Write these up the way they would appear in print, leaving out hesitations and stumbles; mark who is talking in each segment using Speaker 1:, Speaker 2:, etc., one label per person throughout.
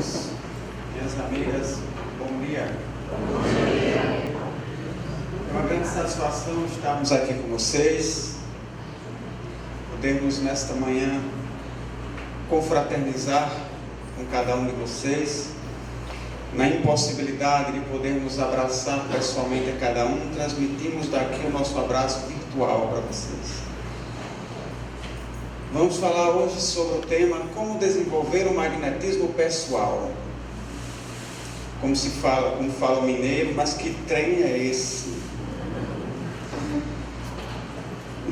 Speaker 1: amigos, minhas amigas, bom dia. É uma grande satisfação estarmos aqui com vocês, podermos nesta manhã confraternizar com cada um de vocês, na impossibilidade de podermos abraçar pessoalmente a cada um, transmitimos daqui o nosso abraço virtual para vocês. Vamos falar hoje sobre o tema como desenvolver o magnetismo pessoal. Como fala o mineiro, mas que trem é esse?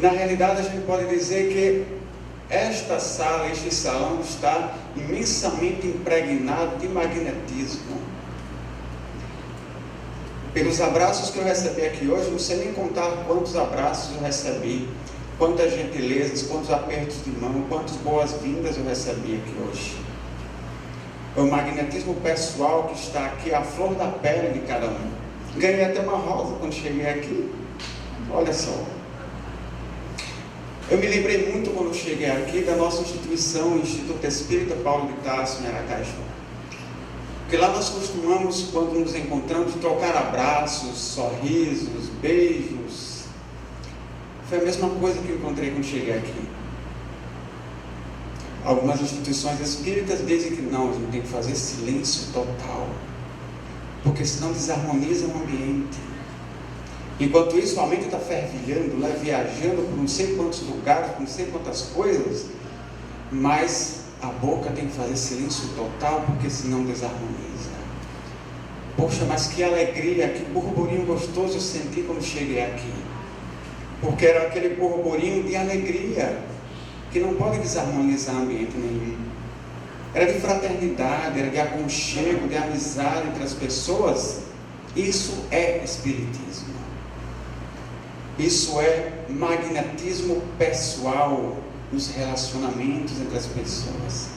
Speaker 1: Na realidade, a gente pode dizer que esta sala, este salão está imensamente impregnado de magnetismo. Pelos abraços que eu recebi aqui hoje, não sei nem contar quantos abraços eu recebi, quantas gentilezas, quantos apertos de mão, quantas boas-vindas eu recebi aqui hoje. É o magnetismo pessoal que está aqui, a flor da pele de cada um. Ganhei até uma rosa quando cheguei aqui. Olha só. Eu me lembrei muito quando cheguei aqui da nossa instituição, o Instituto Espírita Paulo de Tarso, em Aracaju. Porque lá nós costumamos, quando nos encontramos, trocar abraços, sorrisos, beijos. Foi a mesma coisa que eu encontrei quando cheguei aqui. Algumas instituições espíritas dizem que não, a gente tem que fazer silêncio total, porque senão desarmoniza o ambiente. Enquanto isso, a mente está fervilhando, viajando por não sei quantos lugares, por não sei quantas coisas, mas a boca tem que fazer silêncio total, porque senão desarmoniza. Poxa, mas que alegria, que burburinho gostoso eu senti quando cheguei aqui. Porque era aquele burburinho de alegria, que não pode desarmonizar ambiente nenhum. Era de fraternidade, era de aconchego, de amizade entre as pessoas. Isso é espiritismo. Isso é magnetismo pessoal nos relacionamentos entre as pessoas.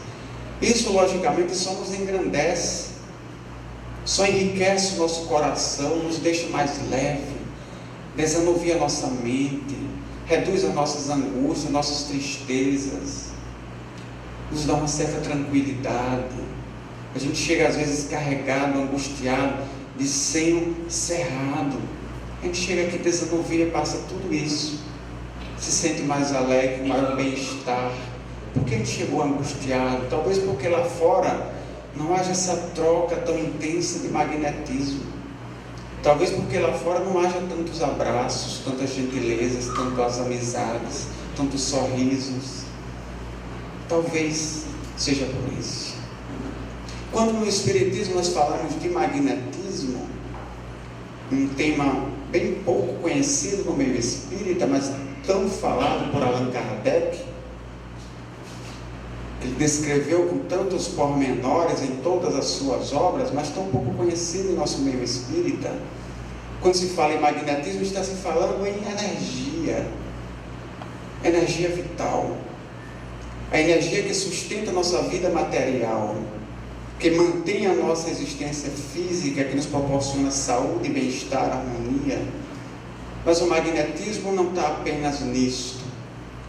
Speaker 1: Isso, logicamente, só nos engrandece, só enriquece o nosso coração, nos deixa mais leve, desanuvia a nossa mente, reduz as nossas angústias, nossas tristezas, nos dá uma certa tranquilidade. A gente chega às vezes carregado, angustiado, de senho cerrado. A gente chega aqui, desanuvia, passa tudo isso, se sente mais alegre, maior bem-estar. Por que a gente chegou angustiado? Talvez porque lá fora não haja essa troca tão intensa de magnetismo. Talvez porque lá fora não haja tantos abraços, tantas gentilezas, tantas amizades, tantos sorrisos. Talvez seja por isso. Quando no Espiritismo nós falamos de magnetismo, um tema bem pouco conhecido no meio espírita, mas tão falado por Allan Kardec, ele descreveu com tantos pormenores em todas as suas obras, mas tão pouco conhecido em nosso meio espírita. Quando se fala em magnetismo, está se falando em energia vital, a energia que sustenta a nossa vida material, que mantém a nossa existência física, que nos proporciona saúde, bem-estar, harmonia. Mas o magnetismo não está apenas nisto.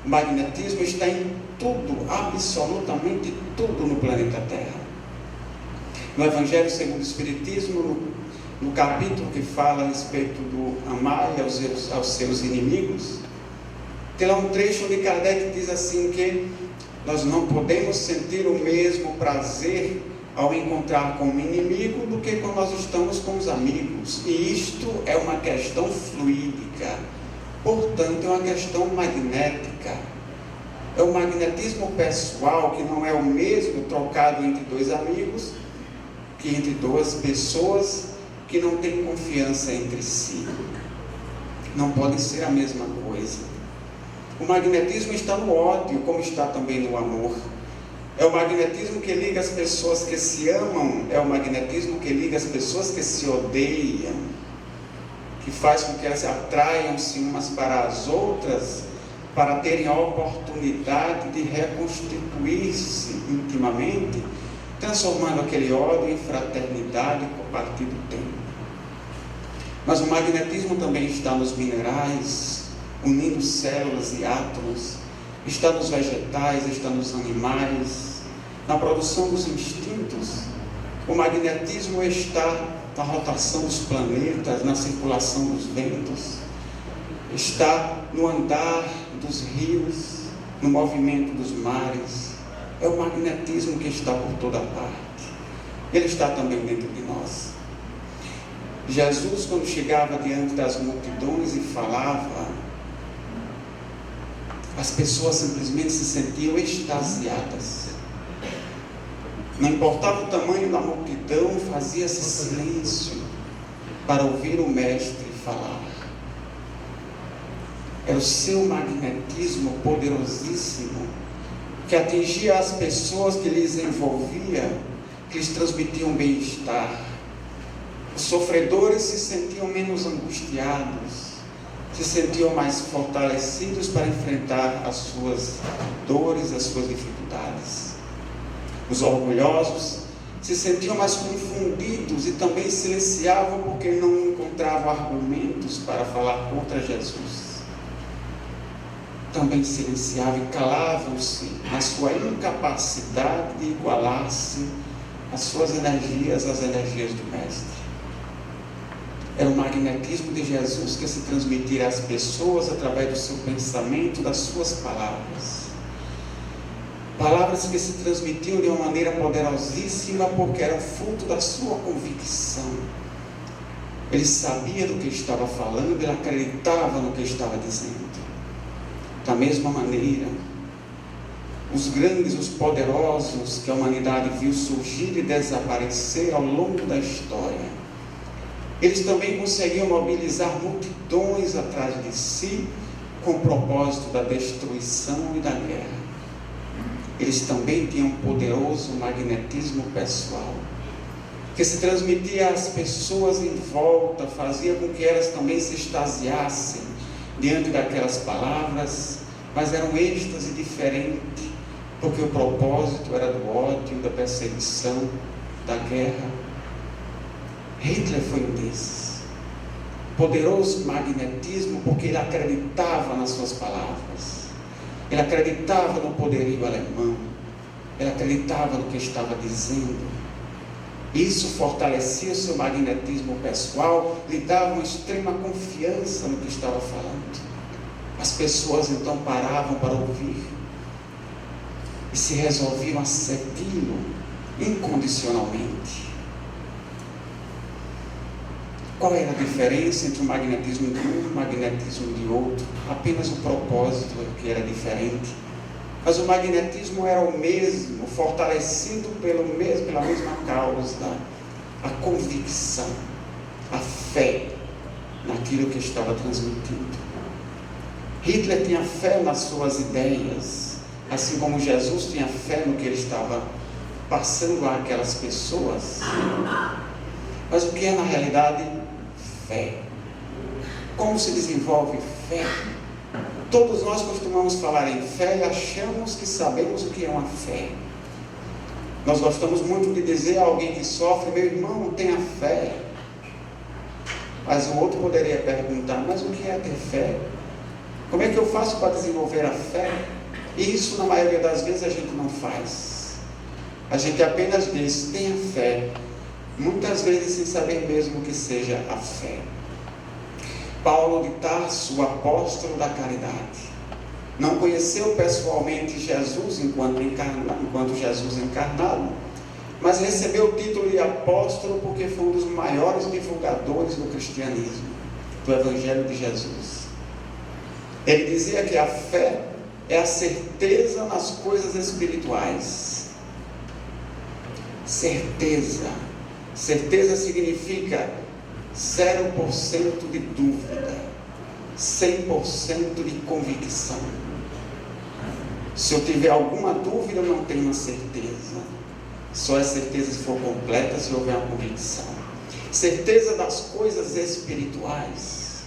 Speaker 1: O magnetismo está em tudo, absolutamente tudo no planeta Terra. No Evangelho segundo o Espiritismo, no capítulo que fala a respeito do amar aos seus inimigos, tem lá um trecho onde Kardec diz assim que nós não podemos sentir o mesmo prazer ao encontrar com o inimigo do que quando nós estamos com os amigos. E isto é uma questão fluídica, portanto é uma questão magnética. É o magnetismo pessoal, que não é o mesmo trocado entre dois amigos que entre duas pessoas que não têm confiança entre si. Não podem ser a mesma coisa. O magnetismo está no ódio, como está também no amor. É o magnetismo que liga as pessoas que se amam, é o magnetismo que liga as pessoas que se odeiam, que faz com que elas atraiam-se umas para as outras, para terem a oportunidade de reconstituir-se intimamente, transformando aquele ódio em fraternidade com o partir do tempo. Mas o magnetismo também está nos minerais, unindo células e átomos, está nos vegetais, está nos animais, na produção dos instintos, O magnetismo está na rotação dos planetas, na circulação dos ventos, está no andar dos rios, no movimento dos mares. É o magnetismo que está por toda parte. Ele está também dentro de nós. Jesus, quando chegava diante das multidões e falava, as pessoas simplesmente se sentiam extasiadas. Não importava o tamanho da multidão, fazia-se silêncio para ouvir o Mestre falar. Era o seu magnetismo poderosíssimo que atingia as pessoas que lhes envolvia, que lhes transmitiam bem-estar. Os sofredores se sentiam menos angustiados, se sentiam mais fortalecidos para enfrentar as suas dores, as suas dificuldades. Os orgulhosos se sentiam mais confundidos e também silenciavam porque não encontravam argumentos para falar contra Jesus. Também silenciavam e calavam-se na sua incapacidade de igualar-se às suas energias, às energias do Mestre. Era o magnetismo de Jesus que se transmitia às pessoas através do seu pensamento, das suas palavras. Palavras que se transmitiam de uma maneira poderosíssima porque eram fruto da sua convicção. Ele sabia do que estava falando, ele acreditava no que estava dizendo. Da mesma maneira, os grandes, os poderosos que a humanidade viu surgir e desaparecer ao longo da história, eles também conseguiam mobilizar multidões atrás de si com o propósito da destruição e da guerra. Eles também tinham um poderoso magnetismo pessoal, que se transmitia às pessoas em volta, fazia com que elas também se extasiassem diante daquelas palavras, mas era um êxtase diferente, porque o propósito era do ódio, da perseguição, da guerra. Hitler foi um desses. Poderoso magnetismo, porque ele acreditava nas suas palavras. Ele acreditava no poderio alemão. Ele acreditava no que estava dizendo. Isso fortalecia o seu magnetismo pessoal, lhe dava uma extrema confiança no que estava falando. As pessoas então paravam para ouvir e se resolviam a segui-lo incondicionalmente. Qual era a diferença entre o magnetismo de um e o magnetismo de outro? Apenas o propósito que era diferente. Mas o magnetismo era o mesmo, fortalecido pela mesma causa, a convicção, a fé naquilo que estava transmitindo. Hitler tinha fé nas suas ideias, assim como Jesus tinha fé no que ele estava passando àquelas pessoas. Mas o que é na realidade fé? Como se desenvolve fé? Todos nós costumamos falar em fé e achamos que sabemos o que é uma fé. Nós gostamos muito de dizer a alguém que sofre: meu irmão, tenha fé. Mas o outro poderia perguntar: mas o que é ter fé? Como é que eu faço para desenvolver a fé? E isso, na maioria das vezes, a gente não faz. A gente apenas diz: tenha fé. Muitas vezes sem saber mesmo o que seja a fé. Paulo de Tarso, o apóstolo da caridade, não conheceu pessoalmente Jesus enquanto Jesus encarnado, mas recebeu o título de apóstolo porque foi um dos maiores divulgadores do cristianismo, do Evangelho de Jesus. Ele dizia que a fé é a certeza nas coisas espirituais. Certeza. Certeza significa 0% de dúvida, 100% de convicção. Se eu tiver alguma dúvida, eu não tenho uma certeza. Só é certeza se for completa, se houver uma convicção. Certeza das coisas espirituais.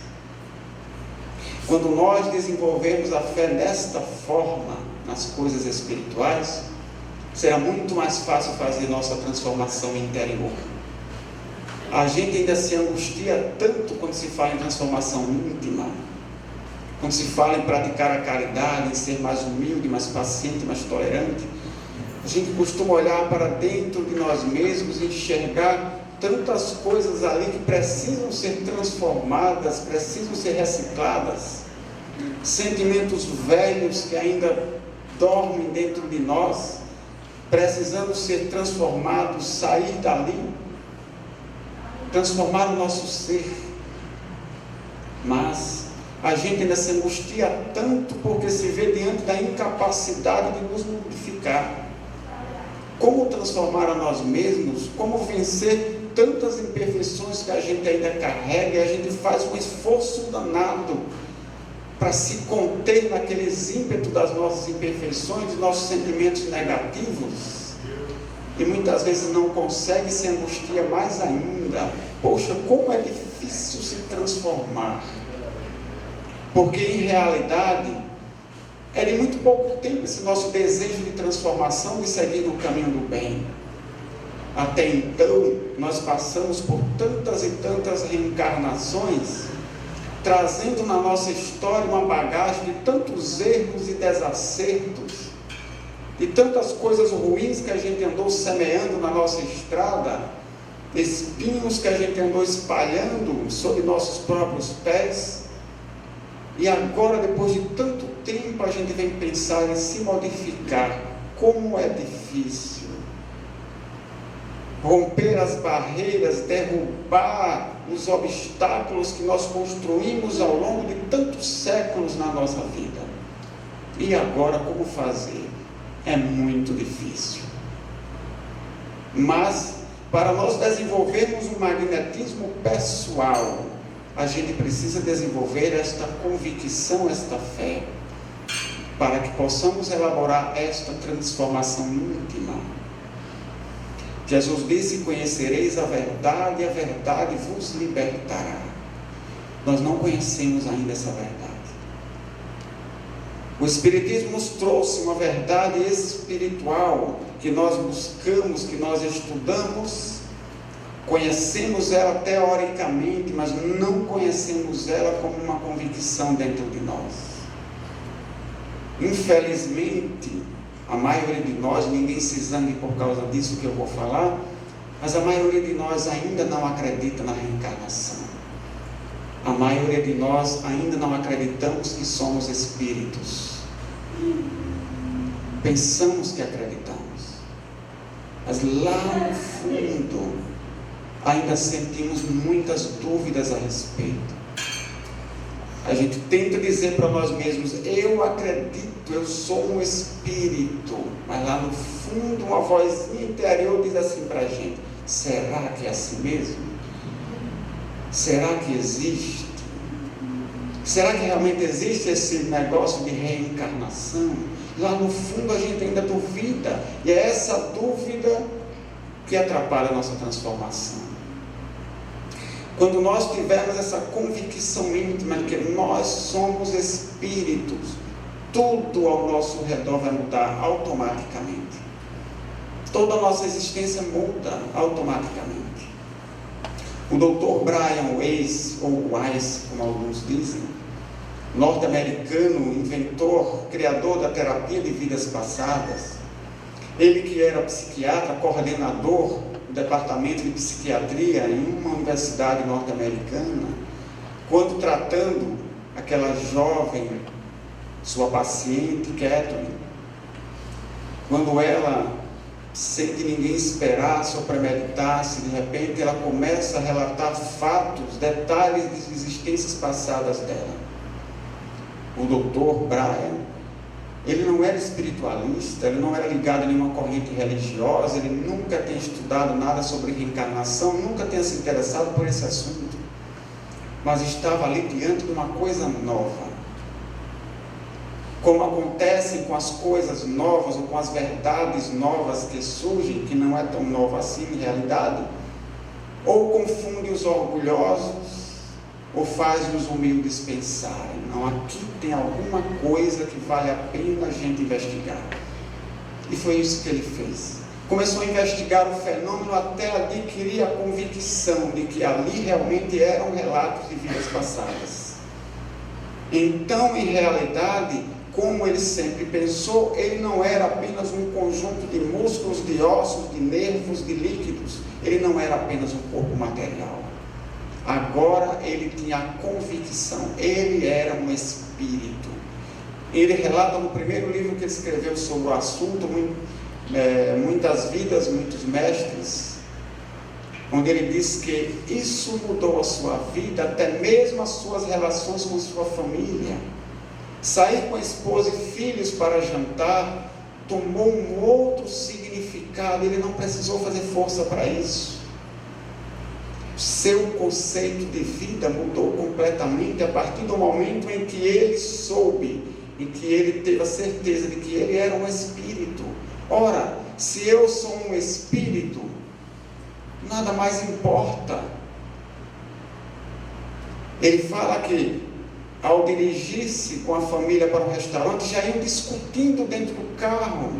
Speaker 1: Quando nós desenvolvemos a fé desta forma, nas coisas espirituais, será muito mais fácil fazer nossa transformação interior. A gente ainda se angustia tanto quando se fala em transformação íntima, quando se fala em praticar a caridade, em ser mais humilde, mais paciente, mais tolerante. A gente costuma olhar para dentro de nós mesmos e enxergar tantas coisas ali que precisam ser transformadas, precisam ser recicladas. Sentimentos velhos que ainda dormem dentro de nós, precisando ser transformados, sair dali, transformar o nosso ser. Mas a gente ainda se angustia tanto porque se vê diante da incapacidade de nos modificar. Como transformar a nós mesmos, como vencer tantas imperfeições que a gente ainda carrega, e a gente faz um esforço danado para se conter naqueles ímpetos das nossas imperfeições, dos nossos sentimentos negativos, e muitas vezes não consegue, se angustia mais ainda. Poxa, como é difícil se transformar, porque em realidade é de muito pouco tempo esse nosso desejo de transformação, de seguir no caminho do bem. Até então nós passamos por tantas e tantas reencarnações, trazendo na nossa história uma bagagem de tantos erros e desacertos, de tantas coisas ruins que a gente andou semeando na nossa estrada, espinhos que a gente andou espalhando sob nossos próprios pés. E agora, depois de tanto tempo, a gente vem pensar em se modificar. Como é difícil romper as barreiras, derrubar os obstáculos que nós construímos ao longo de tantos séculos na nossa vida. E agora, como fazer? É muito difícil. Mas, para nós desenvolvermos um magnetismo pessoal, a gente precisa desenvolver esta convicção, esta fé, para que possamos elaborar esta transformação íntima. Jesus disse: conhecereis a verdade, e a verdade vos libertará. Nós não conhecemos ainda essa verdade. O Espiritismo nos trouxe uma verdade espiritual que nós buscamos, que nós estudamos, conhecemos ela teoricamente, mas não conhecemos ela como uma convicção dentro de nós. Infelizmente, a maioria de nós, ninguém se zangue por causa disso que eu vou falar, mas a maioria de nós ainda não acredita na reencarnação. A maioria de nós ainda não acreditamos que somos espíritos. Pensamos que acreditamos, mas lá no fundo ainda sentimos muitas dúvidas a respeito. A gente tenta dizer para nós mesmos: eu acredito, eu sou um espírito, mas lá no fundo uma vozinha interior diz assim para a gente: será que é assim mesmo? Será que existe? Será que realmente existe esse negócio de reencarnação? Lá no fundo a gente ainda duvida, e é essa dúvida que atrapalha a nossa transformação. Quando nós tivermos essa convicção íntima de que nós somos espíritos, tudo ao nosso redor vai mudar automaticamente. Toda a nossa existência muda automaticamente. O Dr. Brian Weiss, ou Weiss, como alguns dizem, norte-americano, inventor, criador da terapia de vidas passadas, ele que era psiquiatra, coordenador do departamento de psiquiatria em uma universidade norte-americana, quando tratando aquela jovem, sua paciente, Catherine, quando ela, sem que ninguém esperasse ou premeditasse, de repente ela começa a relatar fatos, detalhes de existências passadas dela. O Dr. Brian, ele não era espiritualista, ele não era ligado a nenhuma corrente religiosa, ele nunca tinha estudado nada sobre reencarnação, nunca tinha se interessado por esse assunto, mas estava ali diante de uma coisa nova. Como acontece com as coisas novas, ou com as verdades novas que surgem, que não é tão nova assim em realidade, ou confunde os orgulhosos, ou faz os humildes pensarem: não, aqui tem alguma coisa que vale a pena a gente investigar. E foi isso que ele fez. Começou a investigar o fenômeno até adquirir a convicção de que ali realmente eram relatos de vidas passadas. Então, em realidade, como ele sempre pensou, ele não era apenas um conjunto de músculos, de ossos, de nervos, de líquidos. Ele não era apenas um corpo material. Agora ele tinha a convicção, ele era um espírito. Ele relata no primeiro livro que ele escreveu sobre o assunto, Muitas Vidas, Muitos Mestres, onde ele diz que isso mudou a sua vida, até mesmo as suas relações com sua família. Sair com a esposa e filhos para jantar tomou um outro significado. Ele não precisou fazer força para isso. Seu conceito de vida mudou completamente a partir do momento em que ele soube, em que ele teve a certeza de que ele era um espírito. Ora, se eu sou um espírito, nada mais importa. Ele fala que ao dirigir-se com a família para um restaurante, já iam discutindo dentro do carro,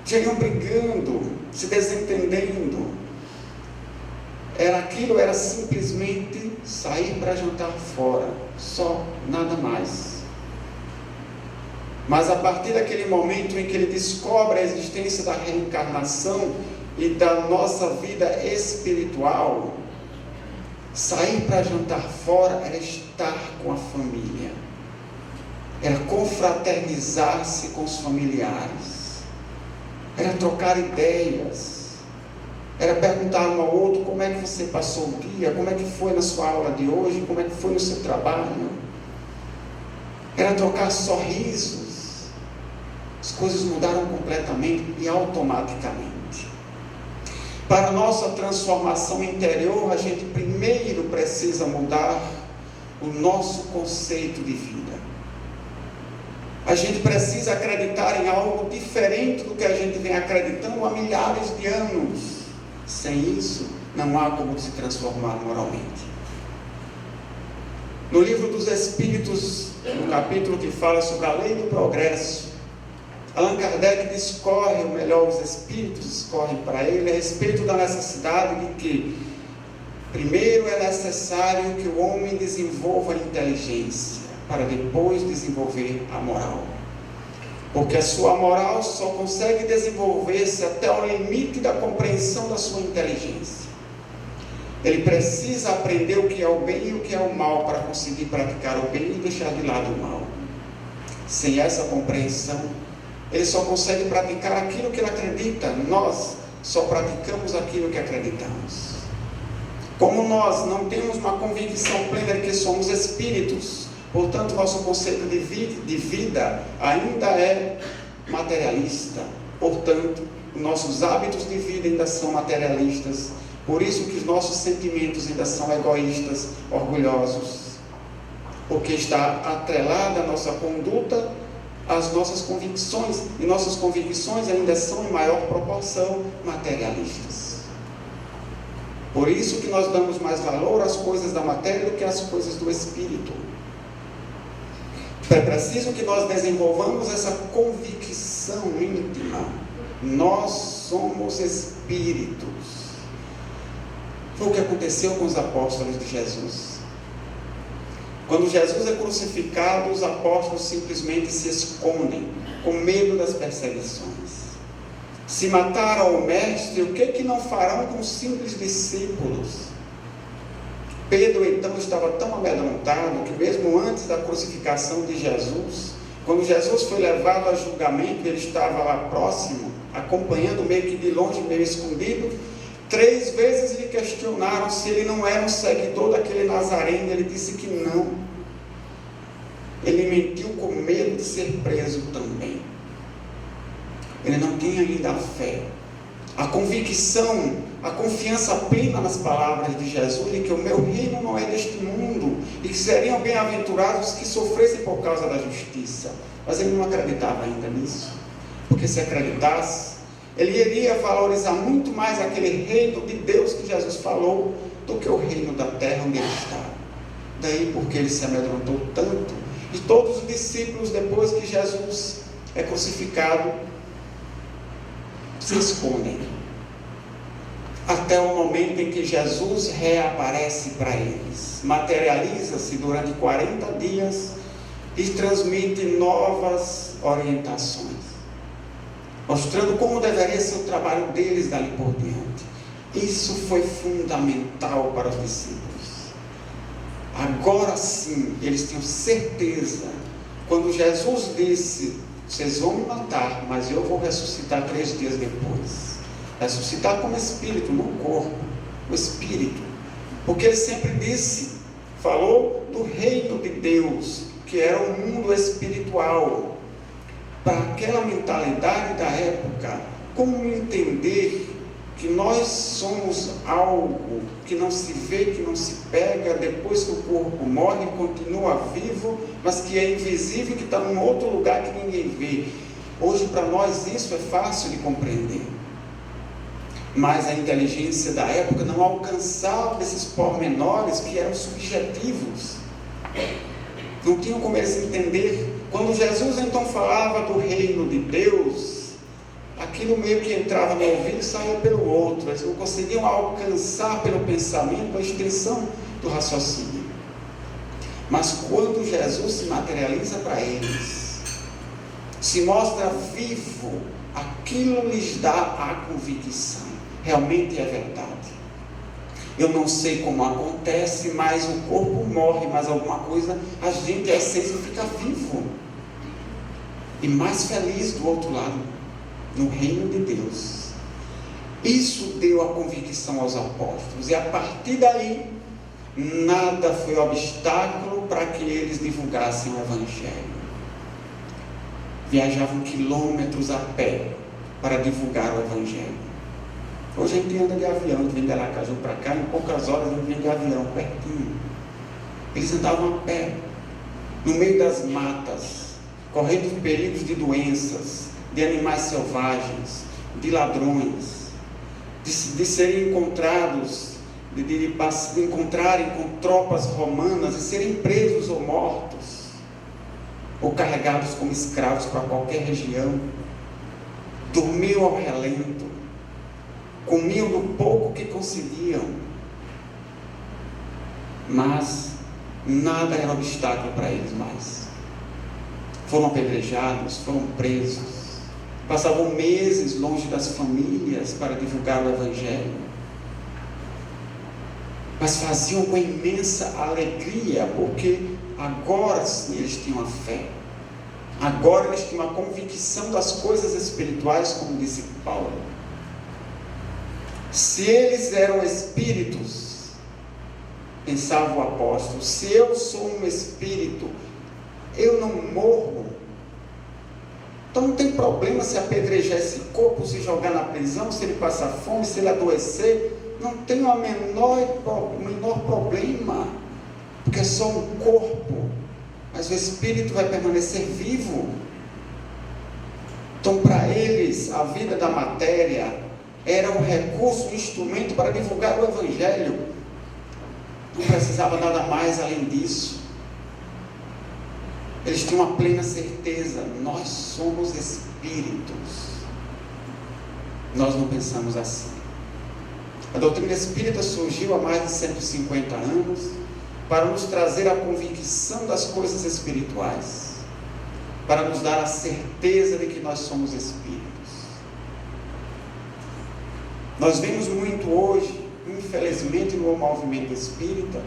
Speaker 1: já iam brigando, se desentendendo. Aquilo era simplesmente sair para jantar fora, só, nada mais. Mas a partir daquele momento em que ele descobre a existência da reencarnação e da nossa vida espiritual, sair para jantar fora era estar com a família, era confraternizar-se com os familiares, era trocar ideias, era perguntar um ao outro como é que você passou o dia, como é que foi na sua aula de hoje, como é que foi no seu trabalho, era trocar sorrisos. As coisas mudaram completamente e automaticamente. Para a nossa transformação interior, a gente primeiro precisa mudar o nosso conceito de vida. A gente precisa acreditar em algo diferente do que a gente vem acreditando há milhares de anos. Sem isso, não há como se transformar moralmente. No livro dos Espíritos, no capítulo que fala sobre a lei do progresso, Allan Kardec discorre, ou melhor, os espíritos discorrem para ele a respeito da necessidade de que, primeiro, é necessário que o homem desenvolva a inteligência, para depois desenvolver a moral. Porque a sua moral só consegue desenvolver-se até o limite da compreensão da sua inteligência. Ele precisa aprender o que é o bem e o que é o mal, para conseguir praticar o bem e deixar de lado o mal. Sem essa compreensão, ele só consegue praticar aquilo que ele acredita. Nós só praticamos aquilo que acreditamos. Como nós não temos uma convicção plena de que somos espíritos, portanto, nosso conceito de vida ainda é materialista. Portanto, nossos hábitos de vida ainda são materialistas. Por isso que os nossos sentimentos ainda são egoístas, orgulhosos. Porque está atrelada a nossa conduta às nossas convicções, e nossas convicções ainda são em maior proporção materialistas. Por isso que nós damos mais valor às coisas da matéria do que às coisas do espírito. É preciso que nós desenvolvamos essa convicção íntima. Nós somos espíritos. Foi o que aconteceu com os apóstolos de Jesus. Quando Jesus é crucificado, os apóstolos simplesmente se escondem, com medo das perseguições. Se mataram o mestre, o que não farão com os simples discípulos? Pedro então estava tão amedrontado que mesmo antes da crucificação de Jesus, quando Jesus foi levado a julgamento, ele estava lá próximo, acompanhando meio que de longe, meio escondido. 3 vezes lhe questionaram se ele não era um seguidor daquele Nazareno. Ele disse que não. Ele mentiu com medo de ser preso também. Ele não tinha ainda a fé, a convicção, a confiança plena nas palavras de Jesus, de que o meu reino não é deste mundo, e que seriam bem-aventurados os que sofressem por causa da justiça. Mas ele não acreditava ainda nisso, porque se acreditasse, ele iria valorizar muito mais aquele reino de Deus que Jesus falou, do que o reino da terra onde ele estava. Daí porque ele se amedrontou tanto. E todos os discípulos, depois que Jesus é crucificado, se escondem, até o momento em que Jesus reaparece para eles, materializa-se durante 40 dias, e transmite novas orientações, mostrando como deveria ser o trabalho deles dali por diante. Isso foi fundamental para os discípulos. Agora sim, eles tinham certeza, quando Jesus disse: vocês vão me matar, mas eu vou ressuscitar 3 dias depois. Ressuscitar como espírito, não corpo, o espírito. Porque ele sempre falou do reino de Deus, que era o mundo espiritual. Para aquela mentalidade da época, como entender que nós somos algo que não se vê, que não se pega, depois que o corpo morre, continua vivo, mas que é invisível, que está num outro lugar que ninguém vê. Hoje para nós isso é fácil de compreender, mas a inteligência da época não alcançava esses pormenores que eram subjetivos, não tinham como eles entender. Quando Jesus então falava do reino de Deus, aquilo meio que entrava no ouvido e saía pelo outro. Eles não conseguiam alcançar pelo pensamento a extensão do raciocínio. Mas quando Jesus se materializa para eles, se mostra vivo, aquilo lhes dá a convicção. Realmente é verdade. Eu não sei como acontece, mas o corpo morre, mas alguma coisa, a gente, a essência, fica vivo. E mais feliz do outro lado, no reino de Deus. Isso deu a convicção aos apóstolos, e a partir daí nada foi obstáculo para que eles divulgassem o Evangelho. Viajavam quilômetros a pé para divulgar o Evangelho. Hoje a gente anda de avião, vem de Aracaju para cá, em poucas horas a gente vem de avião, pertinho. Eles andavam a pé, no meio das matas, correndo perigos de doenças, de animais selvagens, de ladrões, de serem encontrados, de encontrarem com tropas romanas e serem presos ou mortos, ou carregados como escravos para qualquer região. Dormiam ao relento, comiam do pouco que conseguiam, mas nada era obstáculo para eles mais. Foram apedrejados, foram presos, passavam meses longe das famílias para divulgar o Evangelho, mas faziam com imensa alegria, porque agora sim eles tinham a fé, agora eles tinham a convicção das coisas espirituais, como disse Paulo. Se eles eram espíritos, pensava o apóstolo, se eu sou um espírito, eu não morro, então não tem problema se apedrejar esse corpo, se jogar na prisão, se ele passar fome, se ele adoecer, não tem o menor problema, porque é só um corpo, mas o espírito vai permanecer vivo. Então para eles a vida da matéria era um recurso, um instrumento para divulgar o Evangelho, não precisava nada mais além disso. Eles tinham uma plena certeza: nós somos espíritos. Nós não pensamos assim. A doutrina espírita surgiu há mais de 150 anos para nos trazer a convicção das coisas espirituais, para nos dar a certeza de que nós somos espíritos. Nós vemos muito hoje, infelizmente, no movimento espírita,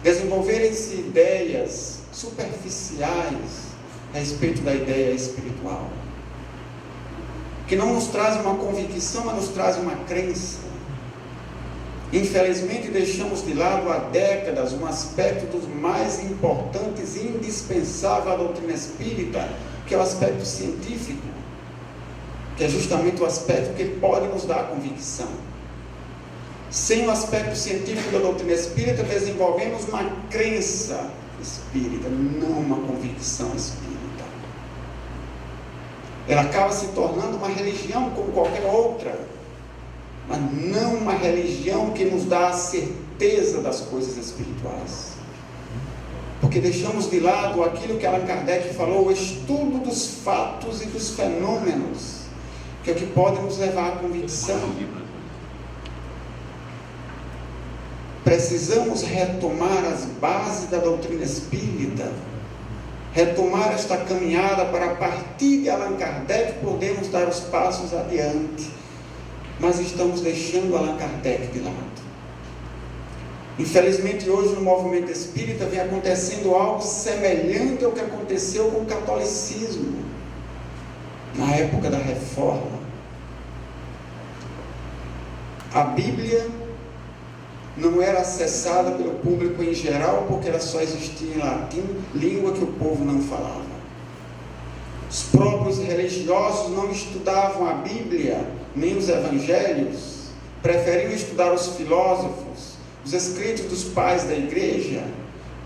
Speaker 1: desenvolverem-se ideias superficiais a respeito da ideia espiritual, que não nos trazem uma convicção, mas nos trazem uma crença. Infelizmente deixamos de lado há décadas um aspecto dos mais importantes e indispensável à doutrina espírita, que é o aspecto científico, que é justamente o aspecto que pode nos dar a convicção. Sem o aspecto científico da doutrina espírita, desenvolvemos uma crença espírita, não uma convicção espírita. Ela acaba se tornando uma religião como qualquer outra, mas não uma religião que nos dá a certeza das coisas espirituais. Porque deixamos de lado aquilo que Allan Kardec falou, o estudo dos fatos e dos fenômenos, que é o que pode nos levar à convicção. Precisamos retomar as bases da doutrina espírita, retomar esta caminhada para, a partir de Allan Kardec, podermos dar os passos adiante. Mas estamos deixando Allan Kardec de lado. Infelizmente, hoje no movimento espírita vem acontecendo algo semelhante ao que aconteceu com o catolicismo na época da Reforma. A Bíblia não era acessada pelo público em geral, porque ela só existia em latim, língua que o povo não falava. Os próprios religiosos não estudavam a Bíblia, nem os evangelhos, preferiam estudar os filósofos, os escritos dos pais da igreja,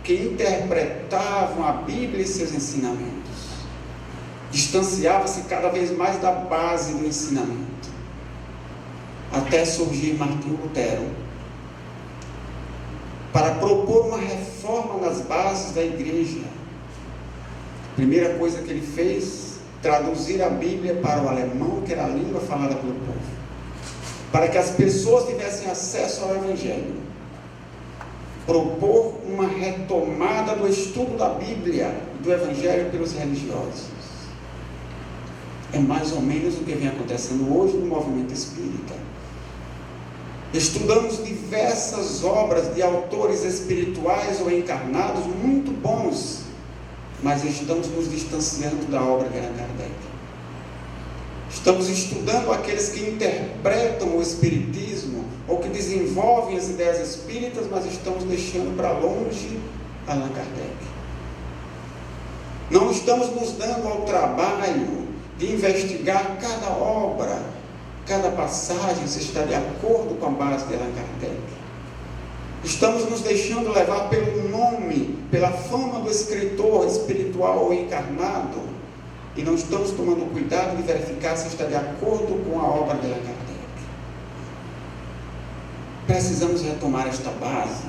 Speaker 1: que interpretavam a Bíblia e seus ensinamentos. Distanciava-se cada vez mais da base do ensinamento, até surgir Martinho Lutero, para propor uma reforma nas bases da igreja. A primeira coisa que ele fez, traduzir a Bíblia para o alemão, que era a língua falada pelo povo, para que as pessoas tivessem acesso ao Evangelho. Propor uma retomada do estudo da Bíblia e do Evangelho pelos religiosos. É mais ou menos o que vem acontecendo hoje no movimento espírita. Estudamos diversas obras de autores espirituais ou encarnados muito bons, mas estamos nos distanciando da obra de Allan Kardec. Estamos estudando aqueles que interpretam o espiritismo ou que desenvolvem as ideias espíritas, mas estamos deixando para longe Allan Kardec. Não estamos nos dando ao trabalho de investigar cada obra, cada passagem, se está de acordo com a base de Allan Kardec. Estamos nos deixando levar pelo nome, pela fama do escritor espiritual ou encarnado, e não estamos tomando cuidado de verificar se está de acordo com a obra de Allan Kardec. Precisamos retomar esta base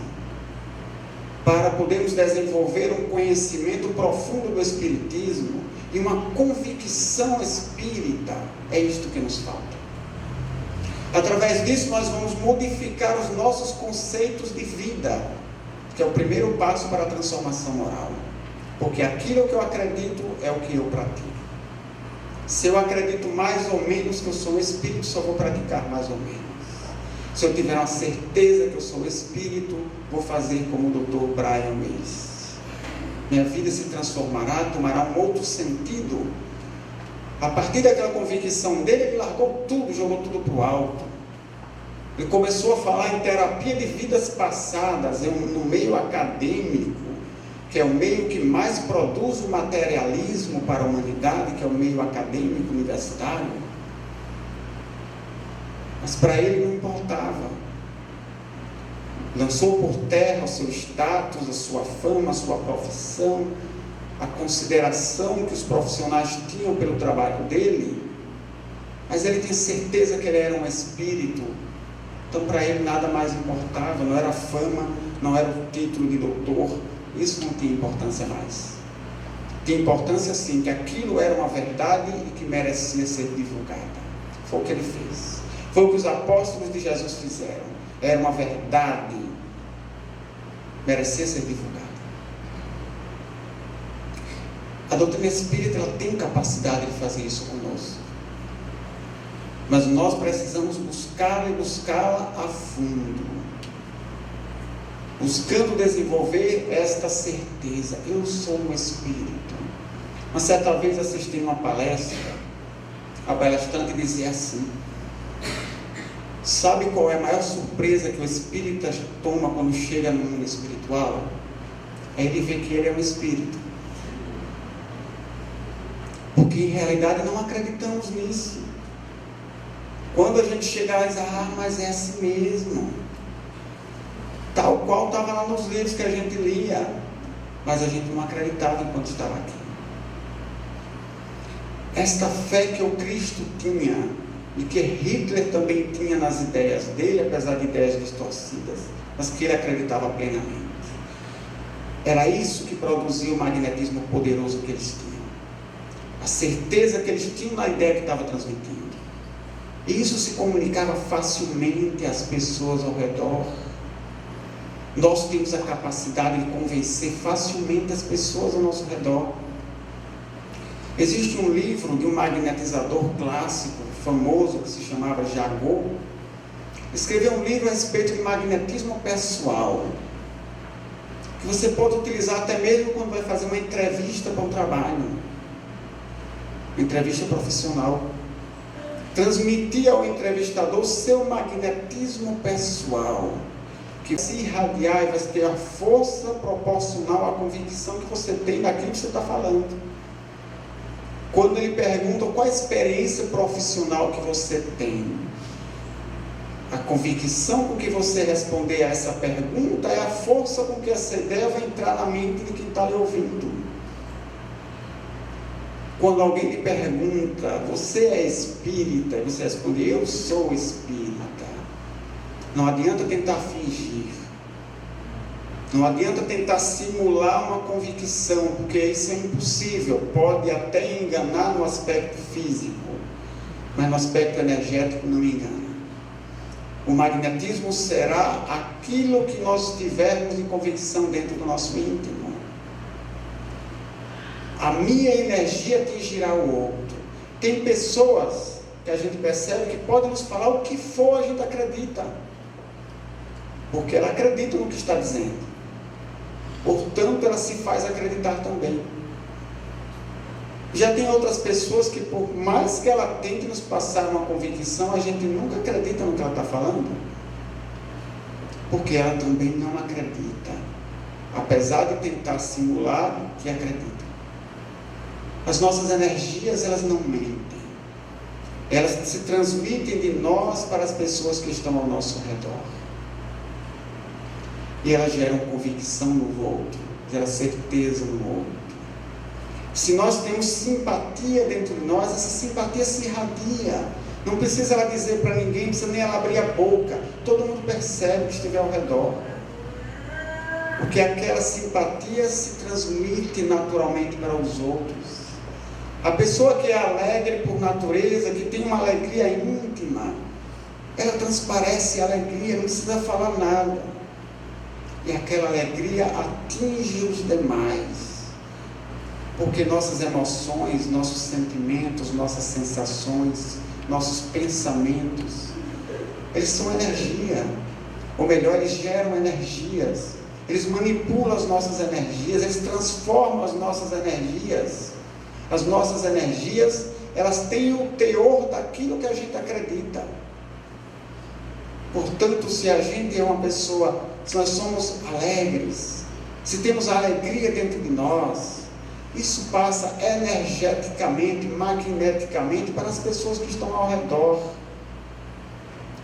Speaker 1: para podermos desenvolver um conhecimento profundo do espiritismo e uma convicção espírita. É isto que nos falta. Através disso nós vamos modificar os nossos conceitos de vida, que é o primeiro passo para a transformação moral, porque aquilo que eu acredito é o que eu pratico. Se eu acredito mais ou menos que eu sou espírito, só vou praticar mais ou menos. Se eu tiver uma certeza que eu sou espírito, vou fazer como o Dr. Brian Weiss. Minha vida se transformará, tomará um outro sentido. A partir daquela convicção dele, ele largou tudo, jogou tudo para o alto. Ele começou a falar em terapia de vidas passadas, no meio acadêmico, que é o meio que mais produz o materialismo para a humanidade, que é o meio acadêmico universitário. Mas para ele não importava. Lançou por terra o seu status, a sua fama, a sua profissão, a consideração que os profissionais tinham pelo trabalho dele, mas ele tinha certeza que ele era um espírito. Então para ele nada mais importava, não era a fama, não era o título de doutor, isso não tinha importância mais. Tinha importância sim, que aquilo era uma verdade e que merecia ser divulgada. Foi o que ele fez, foi o que os apóstolos de Jesus fizeram. Era uma verdade, merecia ser divulgada. A doutrina espírita, ela tem capacidade de fazer isso conosco, mas nós precisamos buscá-la e buscá-la a fundo, buscando desenvolver esta certeza. Eu sou um espírito. Uma certa vez assisti uma palestra, a palestrante dizia assim: sabe qual é a maior surpresa que o espírita toma quando chega no mundo espiritual? É ele ver que ele é um espírito. Porque em realidade não acreditamos nisso. Quando a gente chega lá e diz: mas é assim mesmo, tal qual estava lá nos livros que a gente lia, mas a gente não acreditava enquanto estava aqui. Esta fé que o Cristo tinha e que Hitler também tinha nas ideias dele, apesar de ideias distorcidas, mas que ele acreditava plenamente, era isso que produzia o magnetismo poderoso que eles tinham. A certeza que eles tinham na ideia que estava transmitindo. E isso se comunicava facilmente às pessoas ao redor. Nós temos a capacidade de convencer facilmente as pessoas ao nosso redor. Existe um livro de um magnetizador clássico, famoso, que se chamava Jagot. Escreveu um livro a respeito de magnetismo pessoal, que você pode utilizar até mesmo quando vai fazer uma entrevista para um trabalho, entrevista profissional. Transmitir ao entrevistador seu magnetismo pessoal, que vai se irradiar e vai ter a força proporcional à convicção que você tem daquilo que você está falando. Quando ele pergunta qual a experiência profissional que você tem, a convicção com que você responder a essa pergunta é a força com que essa ideia vai entrar na mente de quem está lhe ouvindo. Quando alguém lhe pergunta, você é espírita? E você responde, eu sou espírita. Não adianta tentar fingir. Não adianta tentar simular uma convicção, porque isso é impossível. Pode até enganar no aspecto físico, mas no aspecto energético não engana. O magnetismo será aquilo que nós tivermos de convicção dentro do nosso íntimo. A minha energia atingirá o outro. Tem pessoas que a gente percebe que podem nos falar o que for, a gente acredita, porque ela acredita no que está dizendo. Portanto, ela se faz acreditar também. Já tem outras pessoas que, por mais que ela tente nos passar uma convicção, a gente nunca acredita no que ela está falando, porque ela também não acredita, apesar de tentar simular que acredita. As nossas energias, elas não mentem. Elas se transmitem de nós para as pessoas que estão ao nosso redor. E elas geram convicção no outro, geram certeza no outro. Se nós temos simpatia dentro de nós, essa simpatia se irradia. Não precisa ela dizer para ninguém, não precisa nem ela abrir a boca. Todo mundo percebe que estiver ao redor. Porque aquela simpatia se transmite naturalmente para os outros. A pessoa que é alegre por natureza, que tem uma alegria íntima, ela transparece a alegria, não precisa falar nada. E aquela alegria atinge os demais. Porque nossas emoções, nossos sentimentos, nossas sensações, nossos pensamentos, eles são energia. Ou melhor, eles geram energias. Eles manipulam as nossas energias, eles transformam as nossas energias. As nossas energias, elas têm o teor daquilo que a gente acredita. Portanto, se a gente é uma pessoa, se nós somos alegres, se temos alegria dentro de nós, isso passa energeticamente, magneticamente para as pessoas que estão ao redor.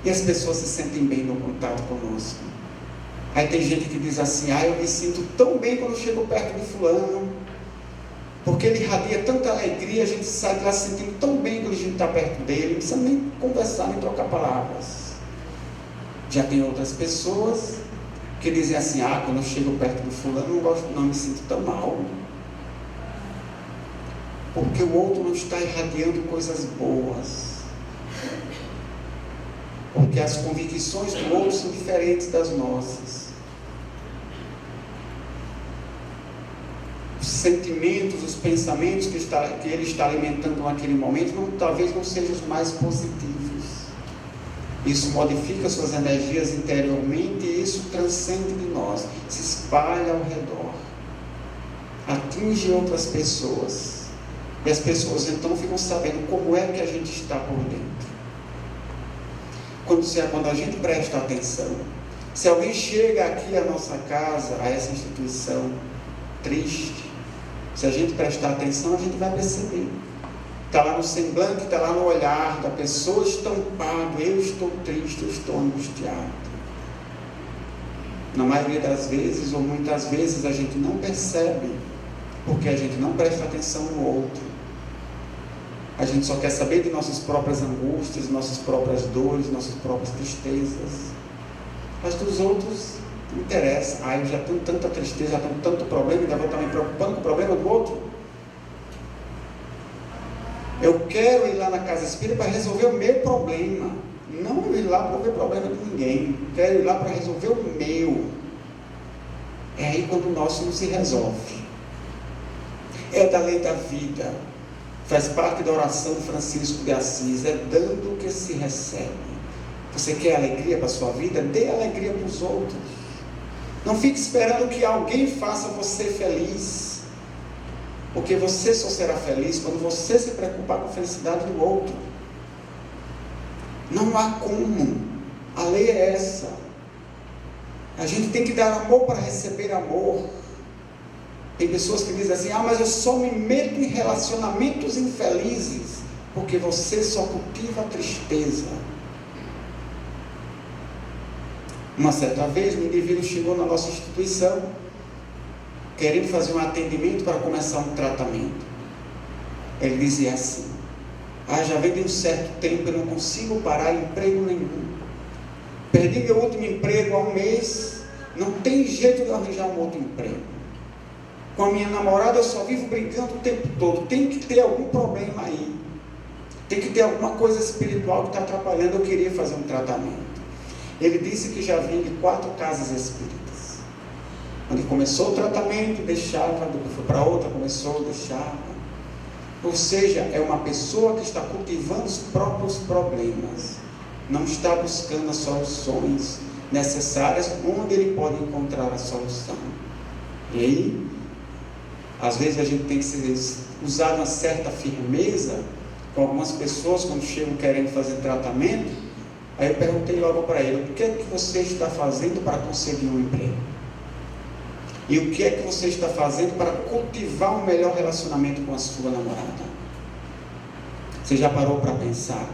Speaker 1: E as pessoas se sentem bem no contato conosco. Aí tem gente que diz assim, eu me sinto tão bem quando chego perto de fulano, porque ele irradia tanta alegria, a gente sai de lá se sentindo tão bem quando a gente está perto dele, não precisa nem conversar, nem trocar palavras. Já tem outras pessoas que dizem assim, quando eu chego perto do fulano, não me sinto tão mal. Porque o outro não está irradiando coisas boas. Porque as convicções do outro são diferentes das nossas. Os sentimentos, os pensamentos que ele está alimentando naquele momento, talvez não sejam os mais positivos. Isso modifica suas energias interiormente e isso transcende de nós, se espalha ao redor, atinge outras pessoas. E as pessoas então ficam sabendo como é que a gente está por dentro. Quando a gente presta atenção, se alguém chega aqui à nossa casa, a essa instituição, triste, se a gente prestar atenção, a gente vai perceber. Está lá no semblante, está lá no olhar da pessoa estampado, eu estou triste, eu estou angustiado. Na maioria das vezes, ou muitas vezes, a gente não percebe, porque a gente não presta atenção no outro. A gente só quer saber de nossas próprias angústias, nossas próprias dores, nossas próprias tristezas. Mas dos outros não interessa. Eu já tenho tanta tristeza, já tenho tanto problema, ainda vou estar me preocupando com o problema do outro. Eu quero ir lá na casa espírita para resolver o meu problema. Não ir lá para ver o problema de ninguém. Quero ir lá para resolver o meu. É aí quando o nosso não se resolve. É da lei da vida. Faz parte da oração de Francisco de Assis, é dando que se recebe. Você quer alegria para a sua vida? Dê alegria para os outros. Não fique esperando que alguém faça você feliz, porque você só será feliz quando você se preocupar com a felicidade do outro. Não há como, a lei é essa. A gente tem que dar amor para receber amor. Tem pessoas que dizem assim: mas eu só me meto em relacionamentos infelizes porque você só cultiva a tristeza. Uma certa vez, um indivíduo chegou na nossa instituição querendo fazer um atendimento para começar um tratamento. Ele dizia assim: já vem de um certo tempo, eu não consigo parar emprego nenhum. Perdi meu último emprego há um mês, não tem jeito de arranjar um outro emprego. Com a minha namorada eu só vivo brigando o tempo todo. Tem que ter algum problema aí. Tem que ter alguma coisa espiritual que está atrapalhando. Eu queria fazer um tratamento. Ele disse que já vinha de 4 casas espíritas. Quando começou o tratamento, deixava, depois foi para outra, começou, deixava. Ou seja, é uma pessoa que está cultivando os próprios problemas. Não está buscando as soluções necessárias onde ele pode encontrar a solução. E aí, às vezes a gente tem que usar uma certa firmeza com algumas pessoas quando chegam querendo fazer tratamento. Aí eu perguntei logo para ele: o que é que você está fazendo para conseguir um emprego? E o que é que você está fazendo para cultivar um melhor relacionamento com a sua namorada? Você já parou para pensar?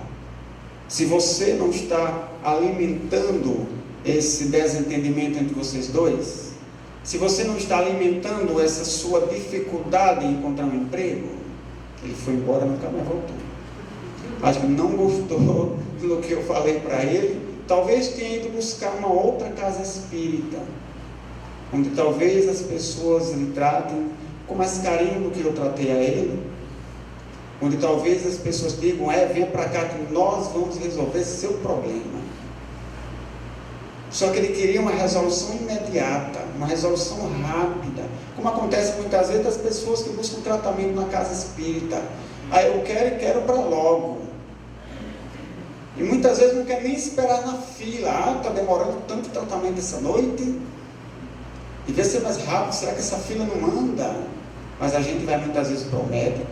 Speaker 1: Se você não está alimentando esse desentendimento entre vocês dois, se você não está alimentando essa sua dificuldade em encontrar um emprego, ele foi embora e nunca mais voltou. Acho que não gostou do que eu falei para ele. Talvez tenha ido buscar uma outra casa espírita, onde talvez as pessoas lhe tratem com mais carinho do que eu tratei a ele, onde talvez as pessoas digam: venha para cá que nós vamos resolver seu problema. Só que ele queria uma resolução imediata, uma resolução rápida, como acontece muitas vezes das pessoas que buscam tratamento na casa espírita. Eu quero e quero para logo. E muitas vezes não quer nem esperar na fila. Está demorando tanto tratamento essa noite. Devia ser mais rápido, será que essa fila não anda? Mas a gente vai muitas vezes para o médico,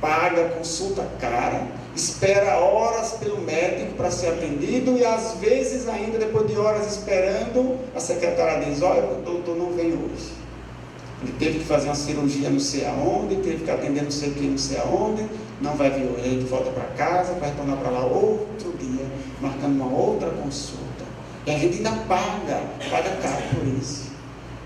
Speaker 1: paga, consulta cara, espera horas pelo médico para ser atendido, e às vezes ainda depois de horas esperando, a secretária diz: olha, o doutor não vem hoje, ele teve que fazer uma cirurgia não sei aonde, teve que atender não sei quem não sei aonde, não vai vir hoje. A gente volta para casa, vai retornar para lá outro dia, marcando uma outra consulta, e a gente ainda paga caro por isso.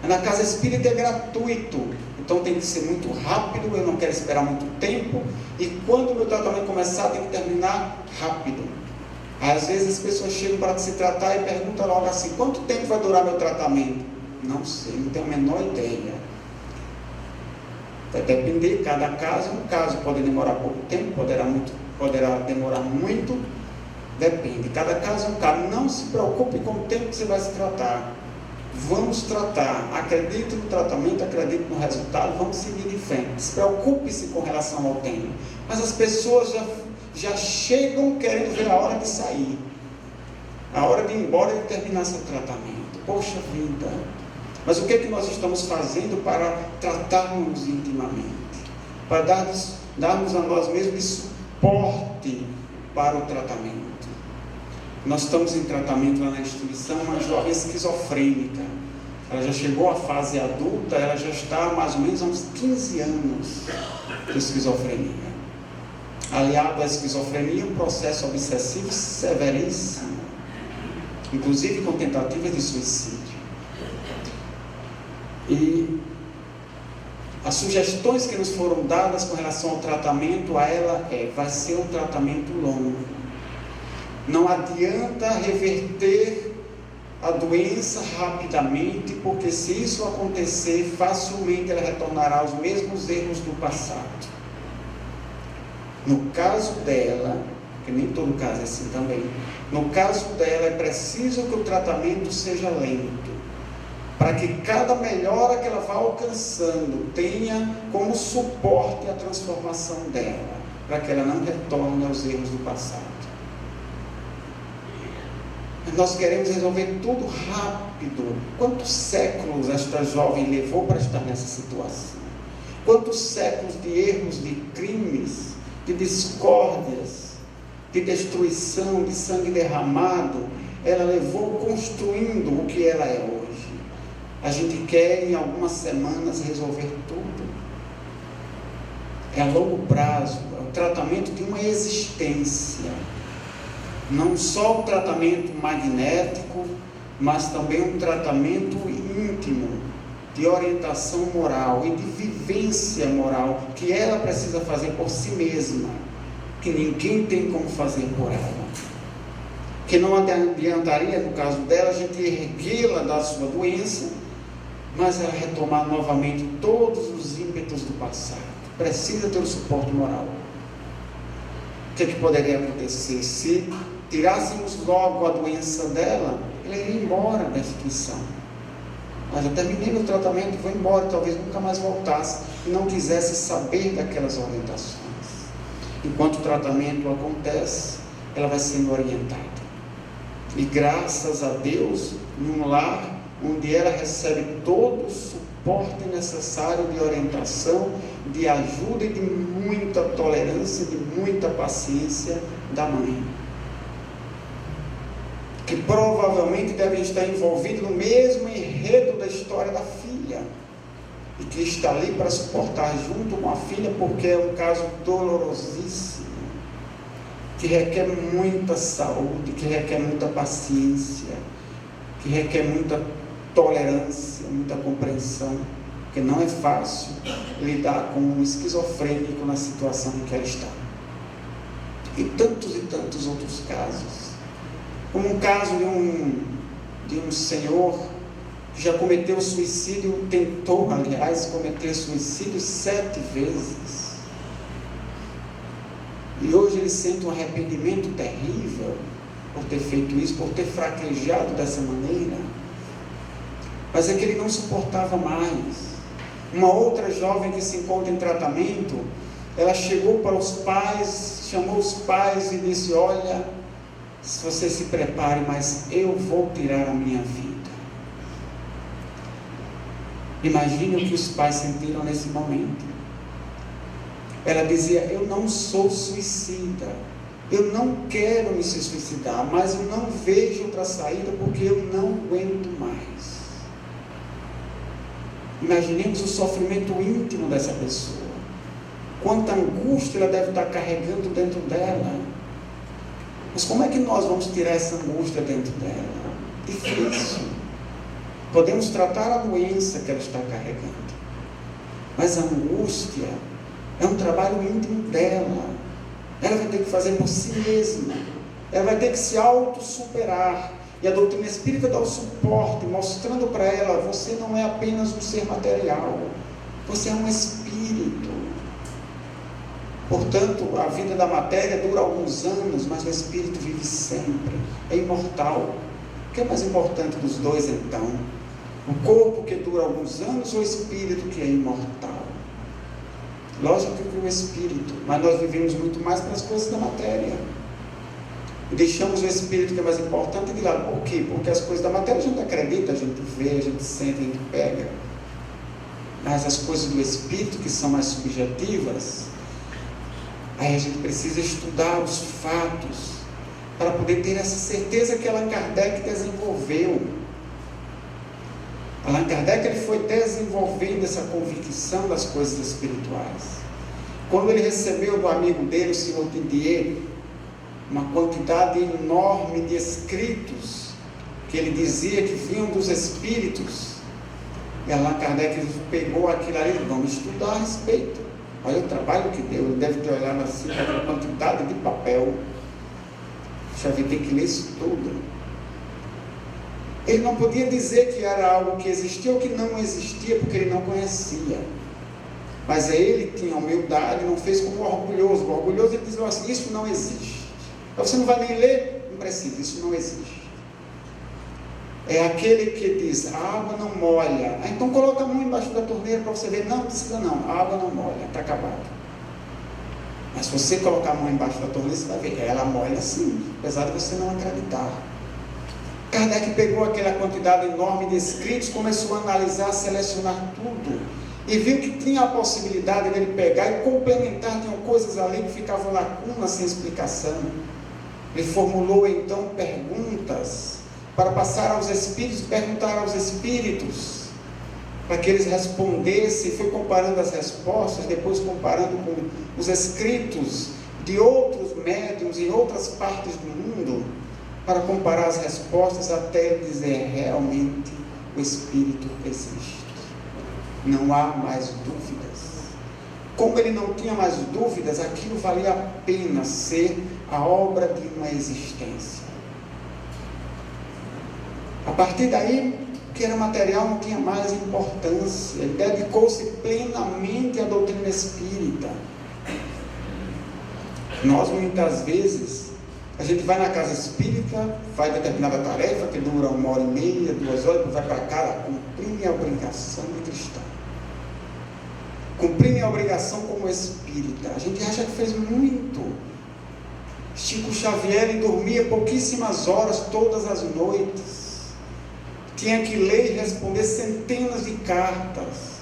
Speaker 1: Na casa espírita é gratuito, então tem que ser muito rápido, eu não quero esperar muito tempo, e quando o meu tratamento começar, tem que terminar rápido. Às vezes as pessoas chegam para se tratar e perguntam logo assim: quanto tempo vai durar meu tratamento? Não sei, não tenho a menor ideia. Vai depender, cada caso é um caso, pode demorar pouco tempo, poderá demorar muito, depende, cada caso é um caso. Não se preocupe com o tempo que você vai se tratar. Vamos tratar, acredite no tratamento, acredite no resultado, vamos seguir de frente. Se preocupe-se com relação ao tempo. Mas as pessoas já chegam querendo ver a hora de sair, a hora de ir embora e terminar seu tratamento. Poxa vida! Mas o que é que nós estamos fazendo para tratarmos intimamente? Para darmos a nós mesmos suporte para o tratamento. Nós estamos em tratamento lá na instituição, uma jovem esquizofrênica. Ela já chegou à fase adulta, ela já está mais ou menos há uns 15 anos de esquizofrenia. Aliado à esquizofrenia, um processo obsessivo severíssimo, inclusive com tentativas de suicídio. E as sugestões que nos foram dadas com relação ao tratamento a ela vai ser um tratamento longo. Não adianta reverter a doença rapidamente, porque se isso acontecer, facilmente ela retornará aos mesmos erros do passado. No caso dela, que nem todo caso é assim também, no caso dela é preciso que o tratamento seja lento, para que cada melhora que ela vá alcançando tenha como suporte a transformação dela. para que ela não retorne aos erros do passado. Nós queremos resolver tudo rápido. Quantos séculos esta jovem levou para estar nessa situação? Quantos séculos de erros, de crimes, de discórdias, de destruição, de sangue derramado, ela levou construindo o que ela é hoje. A gente quer em algumas semanas resolver tudo. É a longo prazo, é o tratamento de uma existência. Não só o tratamento magnético, mas também um tratamento íntimo, de orientação moral e de vivência moral, que ela precisa fazer por si mesma, que ninguém tem como fazer por ela. Que não adiantaria, no caso dela, a gente erguê-la da sua doença, mas ela retomar novamente todos os ímpetos do passado. Precisa ter o suporte moral. O que poderia acontecer? Se tirássemos logo a doença dela, ela iria embora da instituição. Mas eu terminei meu tratamento, vou embora, talvez nunca mais voltasse, e não quisesse saber daquelas orientações. Enquanto o tratamento acontece, ela vai sendo orientada. E graças a Deus, num lar onde ela recebe todo o suporte necessário de orientação, de ajuda e de muita tolerância, de muita paciência da mãe, que provavelmente deve estar envolvido no mesmo enredo da história da filha, e que está ali para suportar junto com a filha, porque é um caso dolorosíssimo, que requer muita saúde, que requer muita paciência, que requer muita tolerância, muita compreensão, porque não é fácil lidar com um esquizofrênico na situação em que ela está. E tantos outros casos, como um caso de um senhor que já cometeu suicídio, tentou, aliás, cometer suicídio 7 vezes. E hoje ele sente um arrependimento terrível por ter feito isso, por ter fraquejado dessa maneira. Mas é que ele não suportava mais. Uma outra jovem que se encontra em tratamento, ela chegou para os pais, chamou os pais e disse: olha, se você se prepare, mas eu vou tirar a minha vida. Imagine o que os pais sentiram nesse momento. Ela dizia: eu não sou suicida, eu não quero me suicidar, mas eu não vejo outra saída porque eu não aguento mais. Imaginemos o sofrimento íntimo dessa pessoa. Quanta angústia ela deve estar carregando dentro dela. Mas como é que nós vamos tirar essa angústia dentro dela? Difícil. Podemos tratar a doença que ela está carregando, mas a angústia é um trabalho íntimo dela. Ela vai ter que fazer por si mesma. Ela vai ter que se auto-superar. E a doutrina espírita dá o suporte, mostrando para ela: você não é apenas um ser material, você é um espírito. Portanto, a vida da matéria dura alguns anos, mas o espírito vive sempre, é imortal. O que é mais importante dos dois, então? O corpo, que dura alguns anos, ou o espírito, que é imortal? Lógico que o espírito, mas nós vivemos muito mais pelas coisas da matéria. E deixamos o espírito, que é mais importante, de lado. Por quê? Porque as coisas da matéria a gente acredita, a gente vê, a gente sente, a gente pega. Mas as coisas do espírito, que são mais subjetivas, aí a gente precisa estudar os fatos para poder ter essa certeza que Allan Kardec desenvolveu. Allan Kardec, ele foi desenvolvendo essa convicção das coisas espirituais. Quando ele recebeu do amigo dele, o Sr. Didier, uma quantidade enorme de escritos que ele dizia que vinham dos espíritos, e Allan Kardec pegou aquilo ali: vamos estudar a respeito. Olha o trabalho que deu. Ele deve ter olhado assim para aquela quantidade de papel. Já vi, tem que ler isso tudo. Ele não podia dizer que era algo que existia ou que não existia, porque ele não conhecia. Mas ele tinha humildade, não fez como o orgulhoso. O orgulhoso, ele dizia assim: isso não existe. Então você não vai nem ler? Não precisa, isso não existe. É aquele que diz: a água não molha. Então coloca a mão embaixo da torneira para você ver. Não precisa não, a água não molha, está acabado. Mas se você colocar a mão embaixo da torneira, você vai ver que ela molha assim, apesar de você não acreditar. Kardec pegou aquela quantidade enorme de escritos, começou a analisar, selecionar tudo, e viu que tinha a possibilidade dele pegar e complementar, tinham coisas ali que ficavam lacunas sem explicação. Ele formulou então perguntas para passar aos espíritos, perguntar aos espíritos, para que eles respondessem. Foi comparando as respostas, depois comparando com os escritos de outros médiuns em outras partes do mundo, para comparar as respostas até ele dizer: realmente o Espírito existe. Não há mais dúvidas. Como ele não tinha mais dúvidas, aquilo valia a pena ser a obra de uma existência. A partir daí, o que era material não tinha mais importância. Ele dedicou-se plenamente à doutrina espírita. Nós, muitas vezes, a gente vai na casa espírita, faz determinada tarefa que dura 1h30, 2 horas, vai para casa, cumprir minha obrigação de cristão. Cumprir minha obrigação como espírita. A gente acha que fez muito. Chico Xavier, ele dormia pouquíssimas horas todas as noites. Tinha que ler e responder centenas de cartas.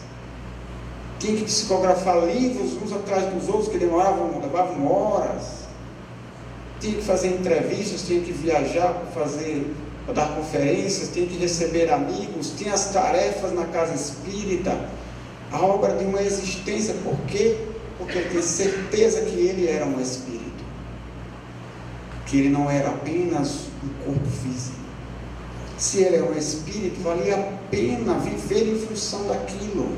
Speaker 1: Tinha que psicografar livros uns atrás dos outros que levavam horas. Tinha que fazer entrevistas, tinha que viajar para dar conferências, tinha que receber amigos, tinha as tarefas na casa espírita, a obra de uma existência. Por quê? Porque ele tinha certeza que ele era um espírito, que ele não era apenas um corpo físico. Se ele é um espírito, valia a pena viver em função daquilo.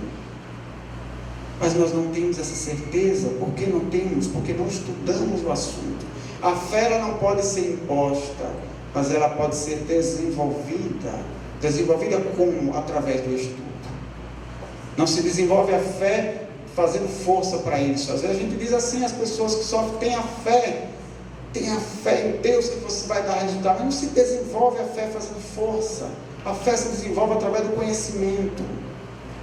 Speaker 1: Mas nós não temos essa certeza. Por que não temos? Porque não estudamos o assunto. A fé ela não pode ser imposta, mas ela pode ser desenvolvida. Desenvolvida como? Através do estudo. Não se desenvolve a fé fazendo força para isso. Às vezes a gente diz assim, as pessoas que sofrem, tenha fé em Deus que você vai dar resultado. Mas não se desenvolve a fé fazendo força. A fé se desenvolve através do conhecimento.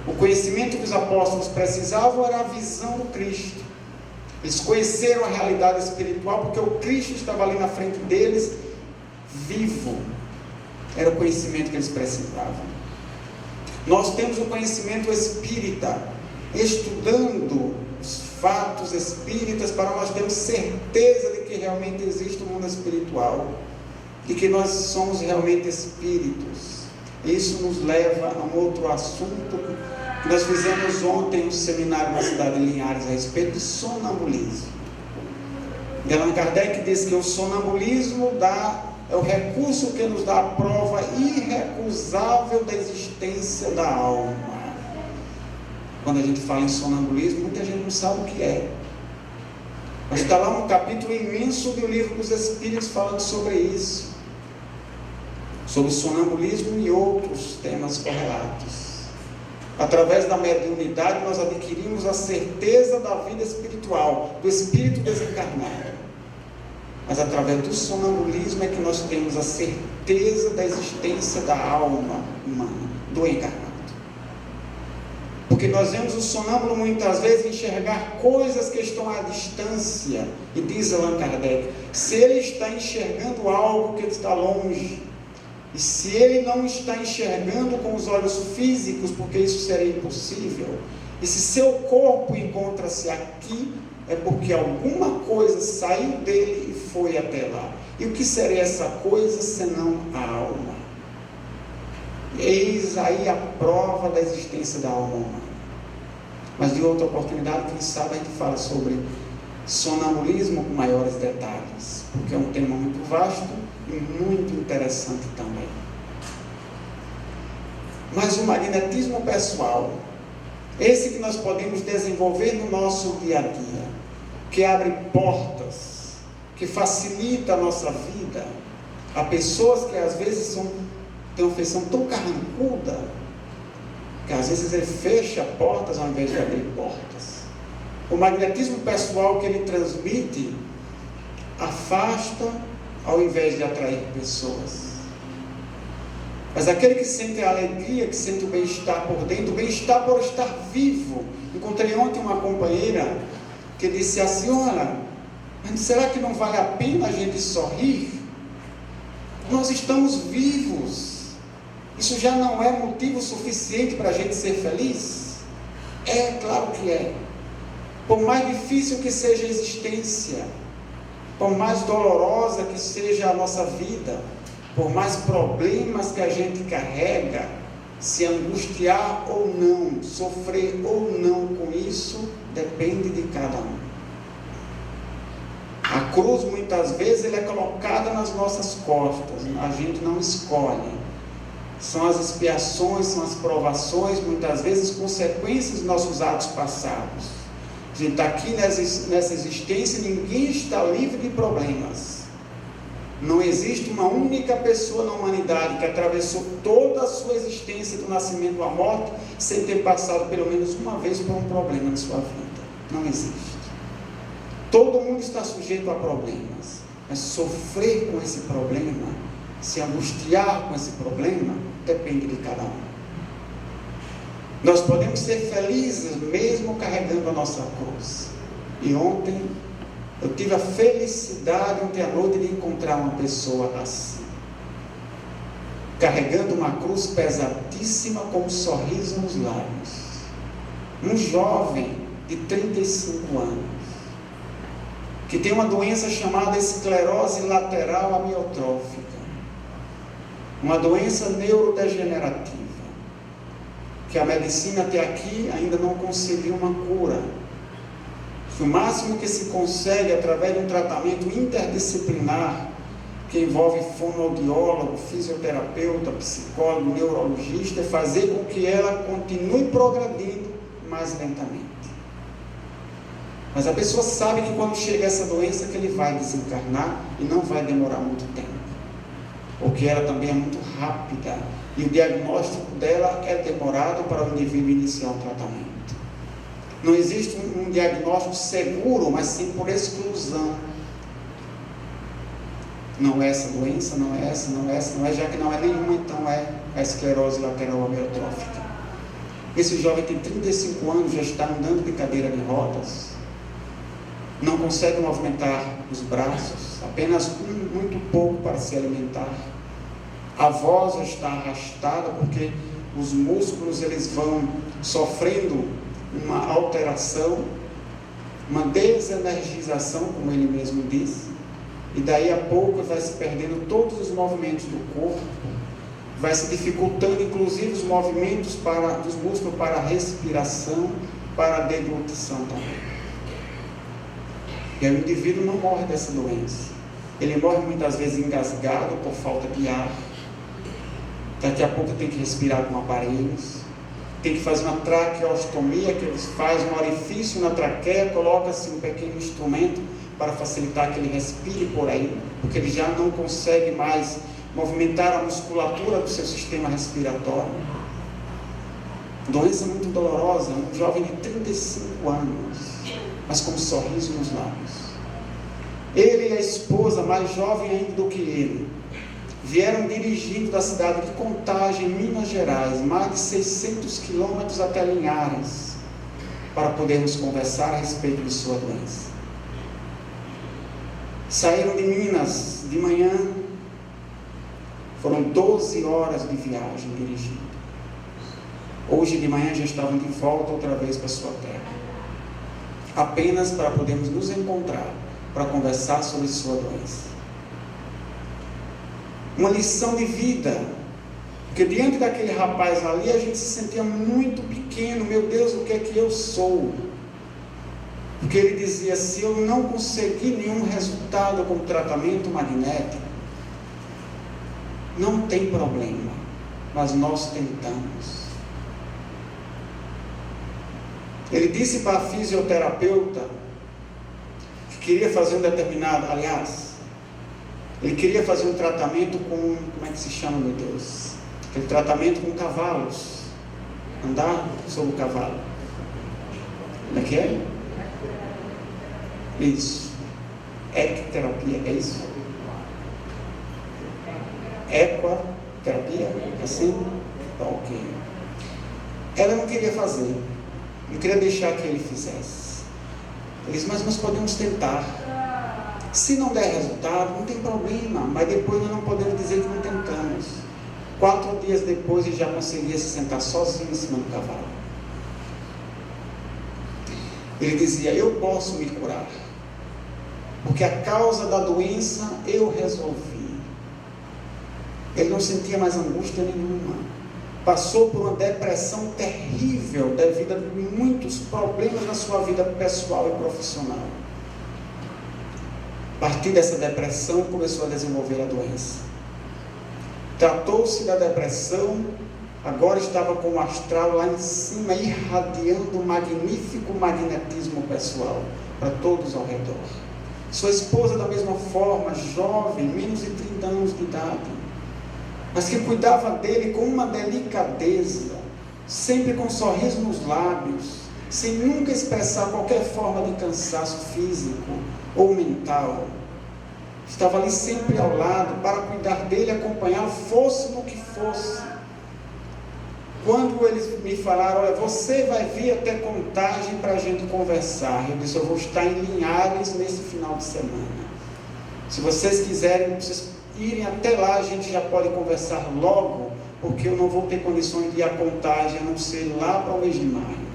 Speaker 1: O conhecimento que os apóstolos precisavam era a visão do Cristo. Eles conheceram a realidade espiritual porque o Cristo estava ali na frente deles, vivo. Era o conhecimento que eles precisavam. Nós temos o conhecimento espírita, estudando os fatos espíritas, para nós termos certeza de que realmente existe um mundo espiritual, de que nós somos realmente espíritos. Isso nos leva a um outro assunto que nós fizemos ontem um seminário na cidade de Linhares a respeito de sonambulismo. E Allan Kardec diz que o sonambulismo é o recurso que nos dá a prova irrecusável da existência da alma. Quando a gente fala em sonambulismo, muita gente não sabe o que é. Mas está lá um capítulo imenso do Livro dos Espíritos falando sobre isso, sobre sonambulismo e outros temas correlatos. Através da mediunidade nós adquirimos a certeza da vida espiritual, do espírito desencarnado. Mas através do sonambulismo é que nós temos a certeza da existência da alma humana, do encarnado. Porque nós vemos o sonâmbulo muitas vezes enxergar coisas que estão à distância. E diz Allan Kardec, se ele está enxergando algo que está longe, e se ele não está enxergando com os olhos físicos, porque isso seria impossível, e se seu corpo encontra-se aqui, é porque alguma coisa saiu dele e foi até lá. E o que seria essa coisa senão a alma? Eis aí a prova da existência da alma humana. Mas de outra oportunidade, quem sabe a gente fala sobre sonambulismo com maiores detalhes, porque é um tema muito vasto e muito interessante também. Mas o magnetismo pessoal, esse que nós podemos desenvolver no nosso dia a dia, que abre portas, que facilita a nossa vida, há pessoas que às vezes têm uma feição tão carrancuda, que às vezes ele fecha portas ao invés de abrir portas. O magnetismo pessoal que ele transmite afasta ao invés de atrair pessoas. Mas aquele que sente a alegria, que sente o bem-estar por dentro, o bem-estar por estar vivo. Encontrei ontem uma companheira que disse assim, olha, Mas será que não vale a pena a gente sorrir? Nós estamos vivos. Isso já não é motivo suficiente para a gente ser feliz? É, claro que é. Por mais difícil que seja a existência, por mais dolorosa que seja a nossa vida, por mais problemas que a gente carrega, se angustiar ou não, sofrer ou não com isso, depende de cada um. A cruz, muitas vezes, ela é colocada nas nossas costas, a gente não escolhe. São as expiações, são as provações, muitas vezes consequências dos nossos atos passados. A gente está aqui nessa existência, ninguém está livre de problemas. Não existe uma única pessoa na humanidade que atravessou toda a sua existência, do nascimento à morte, sem ter passado pelo menos uma vez por um problema na sua vida. Não existe. Todo mundo está sujeito a problemas, mas sofrer com esse problema, se angustiar com esse problema, depende de cada um. Nós podemos ser felizes mesmo carregando a nossa cruz. E ontem eu tive a felicidade ontem à noite de encontrar uma pessoa assim, carregando uma cruz pesadíssima com um sorriso nos lábios. Um jovem de 35 anos, que tem uma doença chamada esclerose lateral amiotrófica, uma doença neurodegenerativa, que a medicina até aqui ainda não conseguiu uma cura. O máximo que se consegue através de um tratamento interdisciplinar, que envolve fonoaudiólogo, fisioterapeuta, psicólogo, neurologista, é fazer com que ela continue progredindo mais lentamente. Mas a pessoa sabe que quando chega essa doença que ele vai desencarnar e não vai demorar muito tempo, porque ela também é muito rápida e o diagnóstico dela é demorado para o indivíduo iniciar o tratamento. Não existe um diagnóstico seguro, mas sim por exclusão. Não é essa doença, não é essa, não é essa, não é, já que não é nenhuma, então é a esclerose lateral amiotrófica. Esse jovem tem 35 anos, já está andando de cadeira de rodas, não consegue movimentar os braços, apenas muito pouco para se alimentar. A voz já está arrastada porque os músculos eles vão sofrendo uma alteração, uma desenergização, como ele mesmo disse, e daí a pouco vai se perdendo todos os movimentos do corpo, vai se dificultando inclusive os movimentos dos músculos para a respiração, para a deglutição também. E aí o indivíduo não morre dessa doença, ele morre muitas vezes engasgado por falta de ar, daqui a pouco tem que respirar com aparelhos, tem que fazer uma traqueostomia, que eles fazem um orifício na traqueia, coloca-se um pequeno instrumento para facilitar que ele respire por aí, porque ele já não consegue mais movimentar a musculatura do seu sistema respiratório. Doença muito dolorosa, um jovem de 35 anos, mas com um sorriso nos lábios. Ele e a esposa, mais jovem ainda do que ele, vieram dirigindo da cidade de Contagem, em Minas Gerais, mais de 600 quilômetros até Linhares, para podermos conversar a respeito de sua doença. Saíram de Minas de manhã, foram 12 horas de viagem dirigindo. Hoje de manhã já estavam de volta outra vez para sua terra, apenas para podermos nos encontrar, para conversar sobre sua doença. Uma lição de vida, porque diante daquele rapaz ali a gente se sentia muito pequeno. Meu Deus, o que é que eu sou? Porque ele dizia, se eu não conseguir nenhum resultado com o tratamento magnético, não tem problema, mas nós tentamos. Ele disse para a fisioterapeuta que queria fazer um determinado, ele queria fazer um tratamento com, como é que se chama, meu Deus? Aquele tratamento com cavalos, andar sobre o cavalo. Como é que é? Isso. Equiterapia, é isso? Equiterapia? Assim? Ok. Ela não queria fazer, não queria deixar que ele fizesse. Ele disse, mas nós podemos tentar. Se não der resultado, não tem problema, mas depois nós não podemos dizer que não tentamos. 4 dias depois ele já conseguia se sentar sozinho em cima do cavalo. Ele dizia: eu posso me curar, porque a causa da doença eu resolvi. Ele não sentia mais angústia nenhuma. Passou por uma depressão terrível devido a muitos problemas na sua vida pessoal e profissional. A partir dessa depressão começou a desenvolver a doença. Tratou-se da depressão, agora estava com o astral lá em cima, irradiando um magnífico magnetismo pessoal para todos ao redor. Sua esposa da mesma forma, jovem, menos de 30 anos de idade, mas que cuidava dele com uma delicadeza, sempre com um sorriso nos lábios, sem nunca expressar qualquer forma de cansaço físico ou mental. Estava ali sempre ao lado para cuidar dele, acompanhá-lo, fosse no que fosse. Quando eles me falaram: olha, você vai vir até Contagem para a gente conversar, eu disse: eu vou estar em Linhares nesse final de semana. Se vocês quiserem, vocês irem até lá, a gente já pode conversar logo, porque eu não vou ter condições de ir a Contagem, a não ser lá para o mês de maio.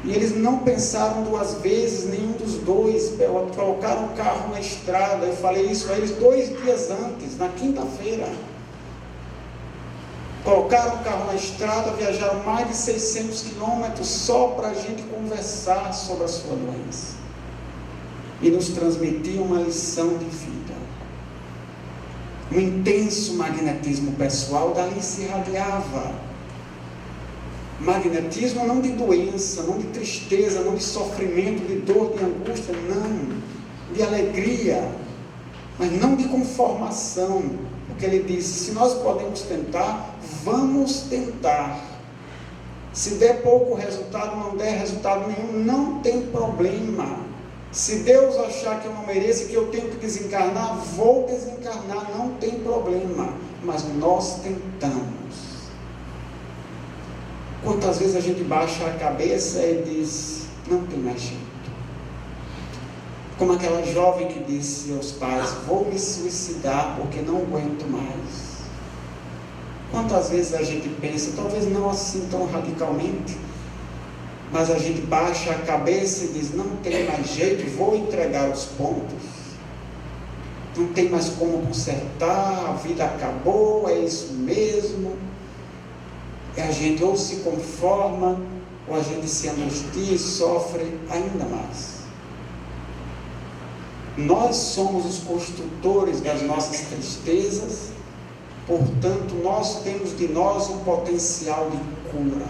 Speaker 1: E eles não pensaram 2 vezes, nenhum dos dois, colocaram o carro na estrada. Eu falei isso a eles 2 dias antes, na quinta-feira. Colocaram o carro na estrada, viajaram mais de 600 quilômetros só para a gente conversar sobre a sua doença. E nos transmitiam uma lição de vida. Um intenso magnetismo pessoal dali se irradiava. Magnetismo não de doença, não de tristeza, não de sofrimento, de dor, de angústia, não. De alegria, mas não de conformação. Porque ele disse: se nós podemos tentar, vamos tentar. Se der pouco resultado, não der resultado nenhum, não tem problema. Se Deus achar que eu não mereço, que eu tenho que desencarnar, vou desencarnar, não tem problema. Mas nós tentamos. Quantas vezes a gente baixa a cabeça e diz: não tem mais jeito. Como aquela jovem que disse aos pais: vou me suicidar porque não aguento mais. Quantas vezes a gente pensa, talvez não assim tão radicalmente, mas a gente baixa a cabeça e diz: não tem mais jeito, vou entregar os pontos. Não tem mais como consertar, a vida acabou, é isso mesmo. E a gente ou se conforma, ou a gente se angustia e sofre ainda mais. Nós somos os construtores das nossas tristezas, portanto, nós temos de nós um potencial de cura.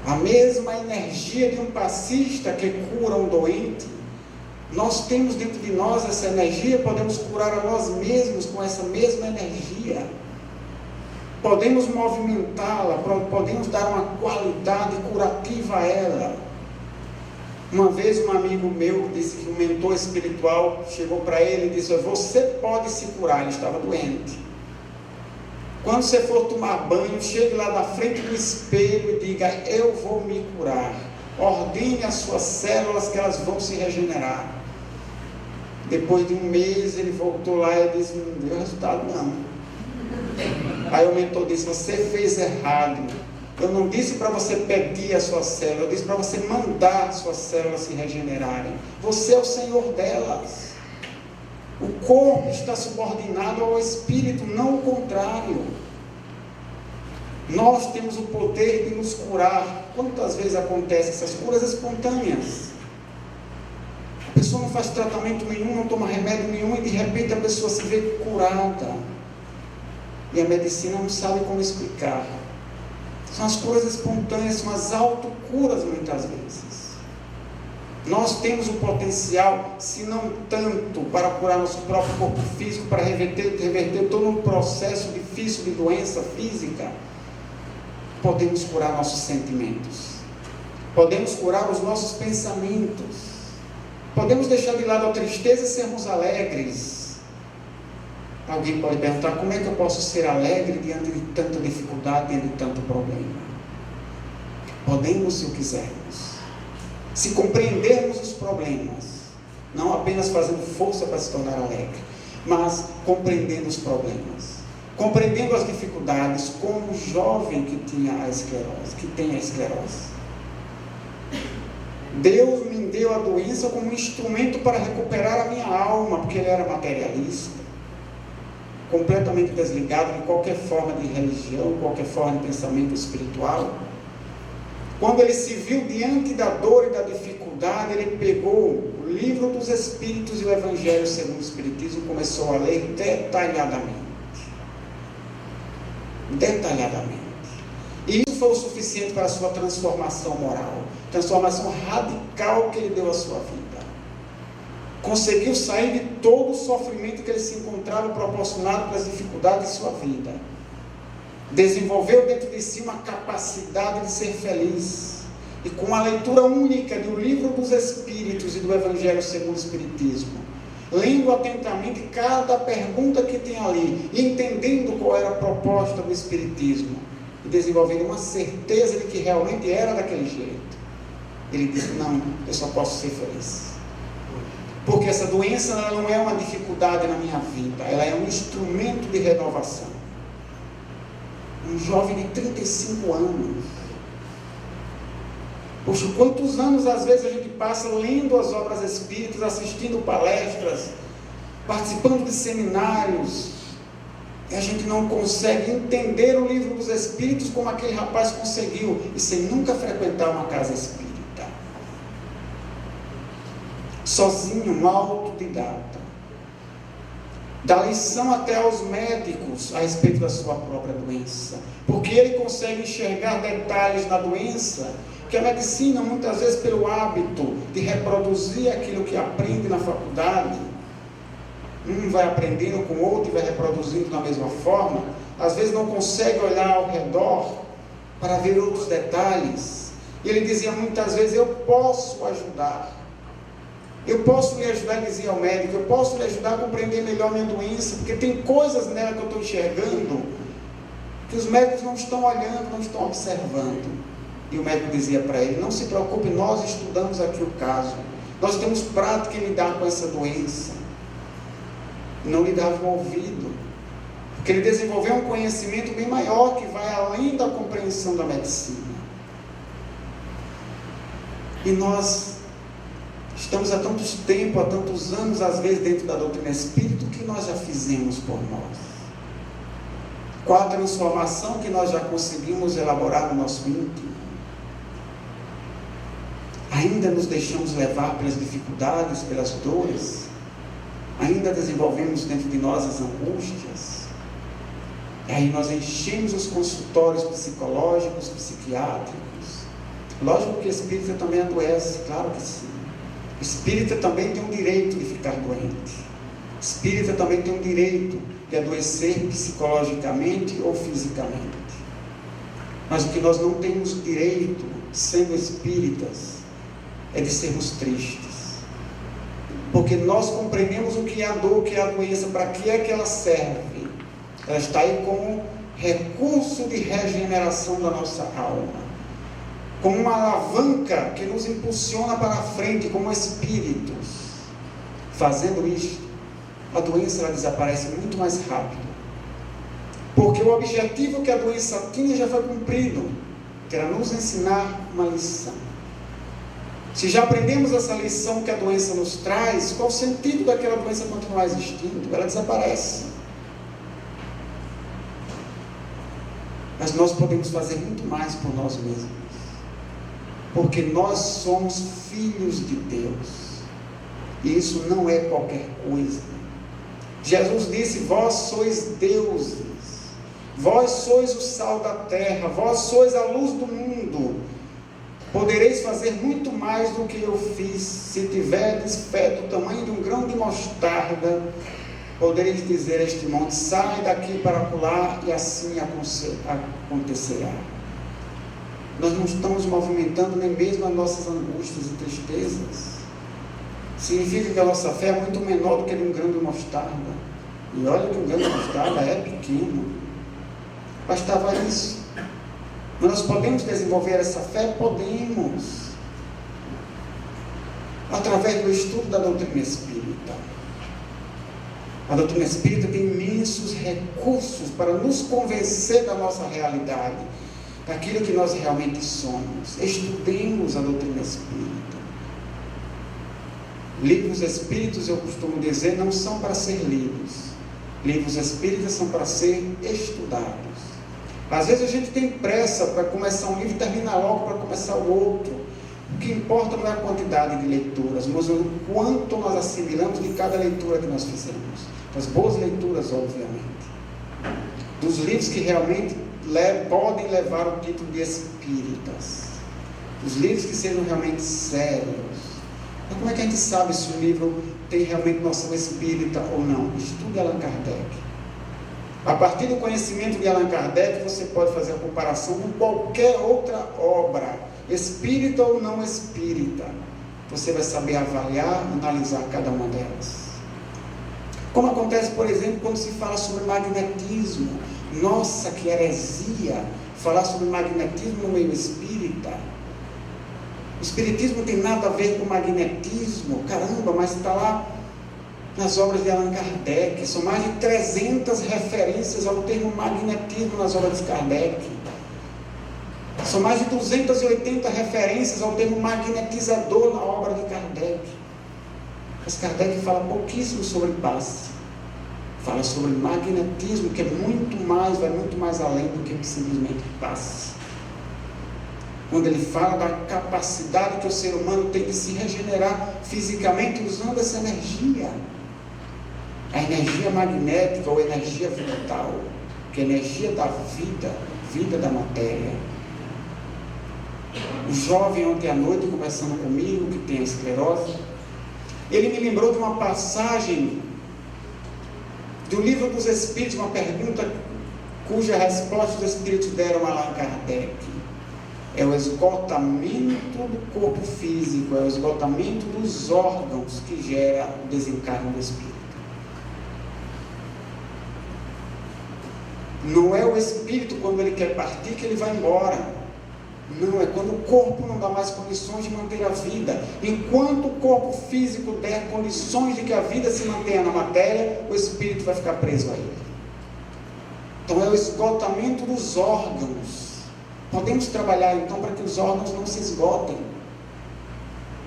Speaker 1: A mesma energia de um passista que cura um doente, nós temos dentro de nós essa energia, podemos curar a nós mesmos com essa mesma energia. Podemos movimentá-la, podemos dar uma qualidade curativa a ela. Uma vez um amigo meu disse que um mentor espiritual chegou para ele e disse: você pode se curar. Ele estava doente. Quando você for tomar banho, chegue lá na frente do espelho e diga: eu vou me curar. Ordene as suas células que elas vão se regenerar. Depois de um mês ele voltou lá e disse: não deu resultado não. Aí o mentor disse: você fez errado. Eu não disse para você pedir a sua célula, eu disse para você mandar as suas células se regenerarem. Você é o Senhor delas. O corpo está subordinado ao espírito, não o contrário. Nós temos o poder de nos curar. Quantas vezes acontecem essas curas espontâneas? A pessoa não faz tratamento nenhum, não toma remédio nenhum e de repente a pessoa se vê curada. E a medicina não sabe como explicar. São as curas espontâneas, são as autocuras muitas vezes. Nós temos o potencial, se não tanto para curar nosso próprio corpo físico, para reverter todo um processo difícil de doença física, podemos curar nossos sentimentos. Podemos curar os nossos pensamentos. Podemos deixar de lado a tristeza e sermos alegres. Alguém pode perguntar: como é que eu posso ser alegre diante de tanta dificuldade, diante de tanto problema? Podemos, se o quisermos. Se compreendermos os problemas, não apenas fazendo força para se tornar alegre, mas compreendendo os problemas, compreendendo as dificuldades, como o jovem que tem a esclerose. Deus me deu a doença como um instrumento para recuperar a minha alma, porque ele era materialista, completamente desligado de qualquer forma de religião, qualquer forma de pensamento espiritual. Quando ele se viu diante da dor e da dificuldade, ele pegou o livro dos Espíritos e o Evangelho segundo o Espiritismo e começou a ler detalhadamente. E isso foi o suficiente para a sua transformação moral, transformação radical que ele deu à sua vida. Conseguiu sair de todo o sofrimento que ele se encontrava proporcionado pelas dificuldades de sua vida. Desenvolveu dentro de si uma capacidade de ser feliz. E com a leitura única do livro dos Espíritos e do Evangelho segundo o Espiritismo, lendo atentamente cada pergunta que tem ali, e entendendo qual era a proposta do Espiritismo, e desenvolvendo uma certeza de que realmente era daquele jeito, ele disse: não, eu só posso ser feliz. Porque essa doença ela não é uma dificuldade na minha vida, ela é um instrumento de renovação. Um jovem de 35 anos. Poxa, quantos anos às vezes a gente passa lendo as obras espíritas, assistindo palestras, participando de seminários, e a gente não consegue entender o livro dos Espíritos como aquele rapaz conseguiu, e sem nunca frequentar uma casa espírita. Sozinho, um autodidata. Dá lição até aos médicos a respeito da sua própria doença, porque ele consegue enxergar detalhes na doença que a medicina, muitas vezes pelo hábito de reproduzir aquilo que aprende na faculdade, um vai aprendendo com o outro e vai reproduzindo da mesma forma, às vezes não consegue olhar ao redor para ver outros detalhes. E ele dizia muitas vezes: eu posso ajudar, eu posso lhe ajudar, dizia ao médico, eu posso lhe ajudar a compreender melhor minha doença, porque tem coisas nela que eu estou enxergando que os médicos não estão olhando, não estão observando. E o médico dizia para ele: não se preocupe, nós estudamos aqui o caso, nós temos prática em lidar com essa doença. Não lhe dava um ouvido, porque ele desenvolveu um conhecimento bem maior, que vai além da compreensão da medicina. E nós estamos há tantos tempos, há tantos anos, às vezes, dentro da doutrina espírita, o que nós já fizemos por nós? Qual a transformação que nós já conseguimos elaborar no nosso íntimo? Ainda nos deixamos levar pelas dificuldades, pelas dores? Ainda desenvolvemos dentro de nós as angústias? E aí nós enchemos os consultórios psicológicos, psiquiátricos. Lógico que espírita também adoece, claro que sim. Espírita também tem o direito de ficar doente. Espírita também tem o direito de adoecer psicologicamente ou fisicamente. Mas o que nós não temos direito, sendo espíritas, é de sermos tristes. Porque nós compreendemos o que é a dor, o que é a doença, para que é que ela serve. Ela está aí como recurso de regeneração da nossa alma, como uma alavanca que nos impulsiona para a frente como espíritos. Fazendo isto, a doença ela desaparece muito mais rápido, porque o objetivo que a doença tinha já foi cumprido, que era nos ensinar uma lição. Se já aprendemos essa lição que a doença nos traz, qual o sentido daquela doença continuar existindo? Ela desaparece. Mas nós podemos fazer muito mais por nós mesmos, porque nós somos filhos de Deus, e isso não é qualquer coisa. Jesus disse: vós sois deuses, vós sois o sal da terra, vós sois a luz do mundo. Podereis fazer muito mais do que eu fiz. Se tiverdes fé do tamanho de um grão de mostarda, podereis dizer a este monte: sai daqui para acolá, e assim acontecerá. Nós não estamos movimentando nem mesmo as nossas angústias e tristezas. Significa que a nossa fé é muito menor do que um grão de mostarda. E olha que um grão de mostarda é pequeno. Bastava isso. Mas nós podemos desenvolver essa fé? Podemos. através do estudo da doutrina espírita. A doutrina espírita tem imensos recursos para nos convencer da nossa realidade, daquilo que nós realmente somos. Estudemos a doutrina espírita. Livros espíritos, eu costumo dizer, não são para ser lidos. Livros espíritas são para ser estudados. Às vezes a gente tem pressa para começar um livro e terminar logo para começar o outro. O que importa não é a quantidade de leituras, mas o quanto nós assimilamos de cada leitura que nós fizemos. As boas leituras, obviamente. Dos livros que realmente podem levar o título de espíritas. Os livros que sejam realmente sérios. Mas como é que a gente sabe se o livro tem realmente noção espírita ou não? Estude Allan Kardec. A partir do conhecimento de Allan Kardec, você pode fazer a comparação com qualquer outra obra, espírita ou não espírita. Você vai saber avaliar, analisar cada uma delas. Como acontece, por exemplo, quando se fala sobre magnetismo. Nossa, que heresia falar sobre magnetismo no meio espírita. O espiritismo não tem nada a ver com magnetismo. Caramba, mas está lá nas obras de Allan Kardec. São mais de 300 referências ao termo magnetismo nas obras de Kardec. São mais de 280 referências ao termo magnetizador na obra de Kardec. Mas Kardec fala pouquíssimo sobre passe. Fala sobre magnetismo, que é muito mais, vai muito mais além do que simplesmente passe. Quando ele fala da capacidade que o ser humano tem de se regenerar fisicamente usando essa energia. A energia magnética ou energia vital, que é a energia da vida da matéria. O jovem ontem à noite, conversando comigo, que tem a esclerose, ele me lembrou de uma passagem do Livro dos Espíritos, uma pergunta cuja resposta os Espíritos deram a Allan Kardec. É o esgotamento do corpo físico, é o esgotamento dos órgãos que gera o desencarno do Espírito. Não é o Espírito, quando ele quer partir, que ele vai embora. Não, é quando o corpo não dá mais condições de manter a vida. Enquanto o corpo físico der condições de que a vida se mantenha na matéria, o espírito vai ficar preso a ele. Então é o esgotamento dos órgãos. Podemos trabalhar então para que os órgãos não se esgotem.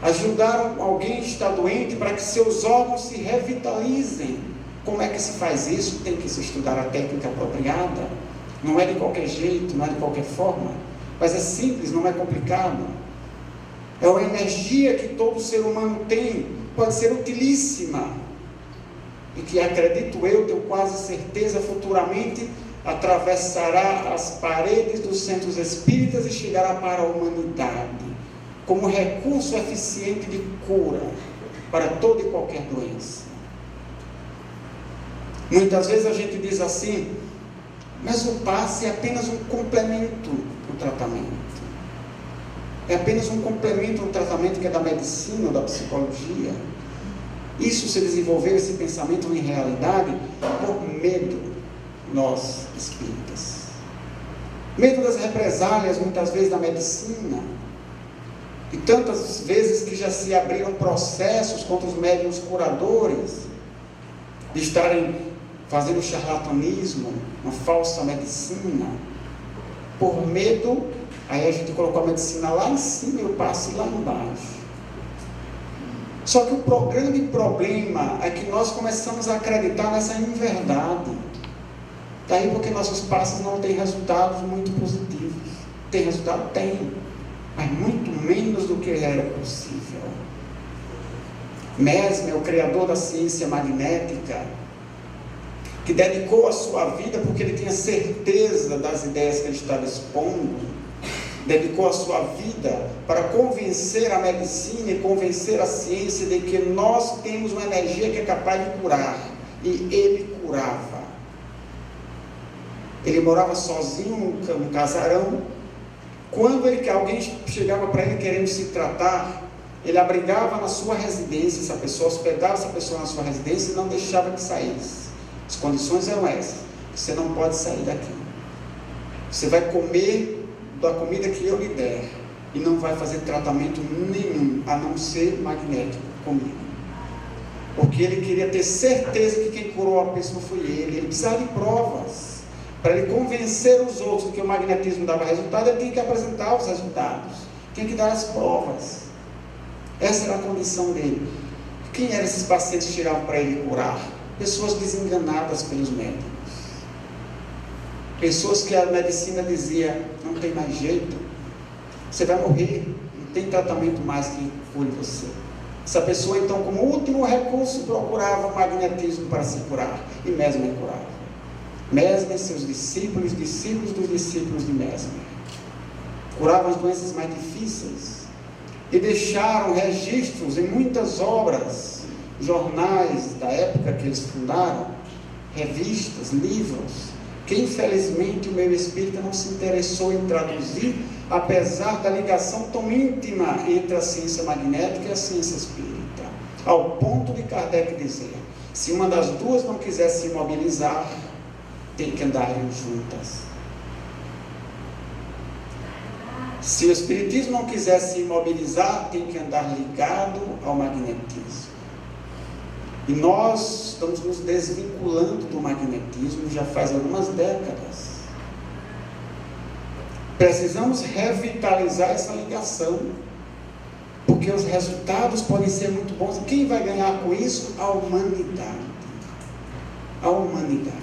Speaker 1: Ajudar alguém que está doente para que seus órgãos se revitalizem. Como é que se faz isso? Tem que se estudar a técnica apropriada. Não é de qualquer jeito, não é de qualquer forma. Mas é simples, não é complicado. É uma energia que todo ser humano tem, pode ser utilíssima. E que, acredito eu, tenho quase certeza, futuramente atravessará as paredes dos centros espíritas e chegará para a humanidade, como recurso eficiente de cura para toda e qualquer doença. Muitas vezes a gente diz assim, mas o passe é apenas um complemento do tratamento. É apenas um complemento do tratamento que é da medicina ou da psicologia. Isso se desenvolveu, esse pensamento em realidade, por medo, nós espíritas. Medo das represálias, muitas vezes, da medicina. E tantas vezes que já se abriram processos contra os médiuns curadores, de estarem fazendo charlatanismo, uma falsa medicina, por medo, aí a gente colocou a medicina lá em cima e o passe lá embaixo. Só que o grande problema é que nós começamos a acreditar nessa inverdade. Daí porque nossos passes não têm resultados muito positivos. Tem resultado? Tem, mas muito menos do que era possível. Mesmer, o criador da ciência magnética, que dedicou a sua vida porque ele tinha certeza das ideias que ele estava expondo, dedicou a sua vida para convencer a medicina e convencer a ciência de que nós temos uma energia que é capaz de curar, e ele curava. Ele morava sozinho num casarão. Quando alguém chegava para ele querendo se tratar, ele abrigava na sua residência essa pessoa, hospedava essa pessoa na sua residência e não deixava que saísse. As condições eram essas: você não pode sair daqui, você vai comer da comida que eu lhe der, e não vai fazer tratamento nenhum, a não ser magnético comigo. Porque ele queria ter certeza que quem curou a pessoa foi ele. Ele precisava de provas. Para ele convencer os outros que o magnetismo dava resultado, ele tinha que apresentar os resultados. Tinha que dar as provas. Essa era a condição dele. Quem eram esses pacientes que chegavam para ele curar? Pessoas desenganadas pelos médicos. Pessoas que a medicina dizia, não tem mais jeito, você vai morrer, não tem tratamento mais que cure você. Essa pessoa, então, como último recurso, procurava o magnetismo para se curar. E Mesmer curava. Mesmer, seus discípulos dos discípulos de Mesmer, curavam as doenças mais difíceis. E deixaram registros em muitas obras, jornais da época que eles fundaram, revistas, livros, que infelizmente o meio espírita não se interessou em traduzir, apesar da ligação tão íntima entre a ciência magnética e a ciência espírita, ao ponto de Kardec dizer, se uma das duas não quiser se imobilizar, tem que andarem juntas. Se o espiritismo não quiser se imobilizar, tem que andar ligado ao magnetismo. E nós estamos nos desvinculando do magnetismo já faz algumas décadas. Precisamos revitalizar essa ligação, porque os resultados podem ser muito bons. Quem vai ganhar com isso? A humanidade. A humanidade.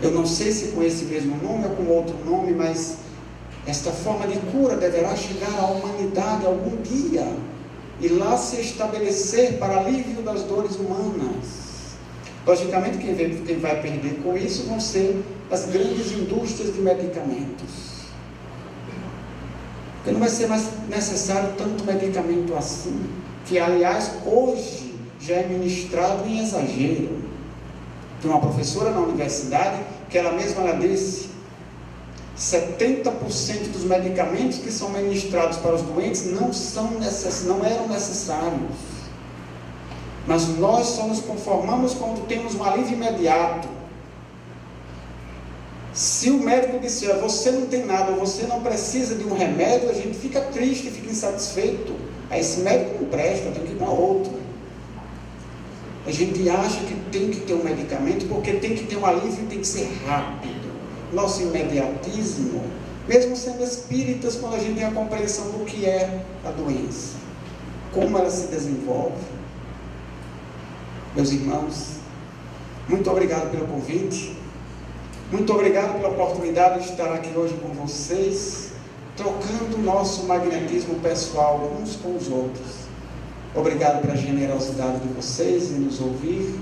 Speaker 1: Eu não sei se com esse mesmo nome ou com outro nome, mas esta forma de cura deverá chegar à humanidade algum dia e lá se estabelecer para alívio das dores humanas. Logicamente, quem vai perder com isso vão ser as grandes indústrias de medicamentos. Porque não vai ser mais necessário tanto medicamento assim, que aliás hoje já é ministrado em exagero. Tem uma professora na universidade que ela mesma disse, 70% dos medicamentos que são ministrados para os doentes não eram necessários. Mas nós só nos conformamos quando temos um alívio imediato. Se o médico disser, você não tem nada, você não precisa de um remédio, a gente fica triste, fica insatisfeito. Aí esse médico não presta, tem que ir para outro. A gente acha que tem que ter um medicamento porque tem que ter um alívio e tem que ser rápido. Nosso imediatismo, mesmo sendo espíritas, quando a gente tem a compreensão do que é a doença, como ela se desenvolve. Meus irmãos, muito obrigado pelo convite, muito obrigado pela oportunidade de estar aqui hoje com vocês, trocando o nosso magnetismo pessoal uns com os outros. Obrigado pela generosidade de vocês em nos ouvir.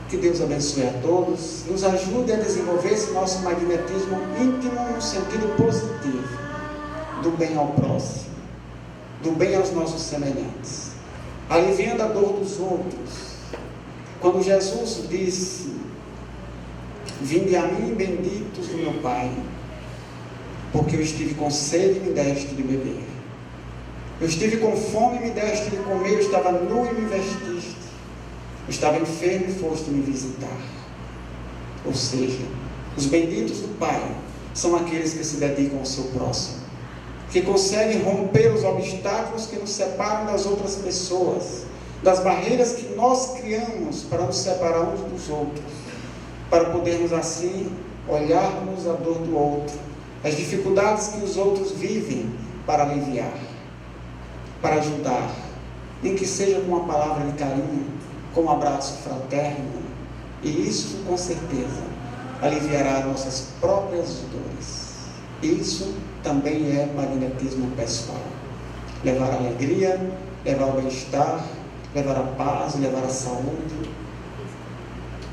Speaker 1: Que Deus abençoe a todos, nos ajude a desenvolver esse nosso magnetismo íntimo no sentido positivo, do bem ao próximo, do bem aos nossos semelhantes, aliviando a dor dos outros. Quando Jesus disse, vinde a mim benditos do meu Pai, porque eu estive com sede e me deste de beber, eu estive com fome e me deste de comer, eu estava nu e me vestiste, eu estava enfermo e foste me visitar. Ou seja, os benditos do Pai são aqueles que se dedicam ao seu próximo, que conseguem romper os obstáculos que nos separam das outras pessoas, das barreiras que nós criamos para nos separar uns dos outros, para podermos assim olharmos a dor do outro, as dificuldades que os outros vivem, para aliviar, para ajudar, nem que seja com uma palavra de carinho, com um abraço fraterno, e isso com certeza aliviará nossas próprias dores. Isso também é magnetismo pessoal, levar a alegria, levar o bem-estar, levar a paz, levar a saúde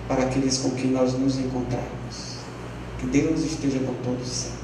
Speaker 1: para aqueles com quem nós nos encontrarmos. Que Deus esteja com todos sempre.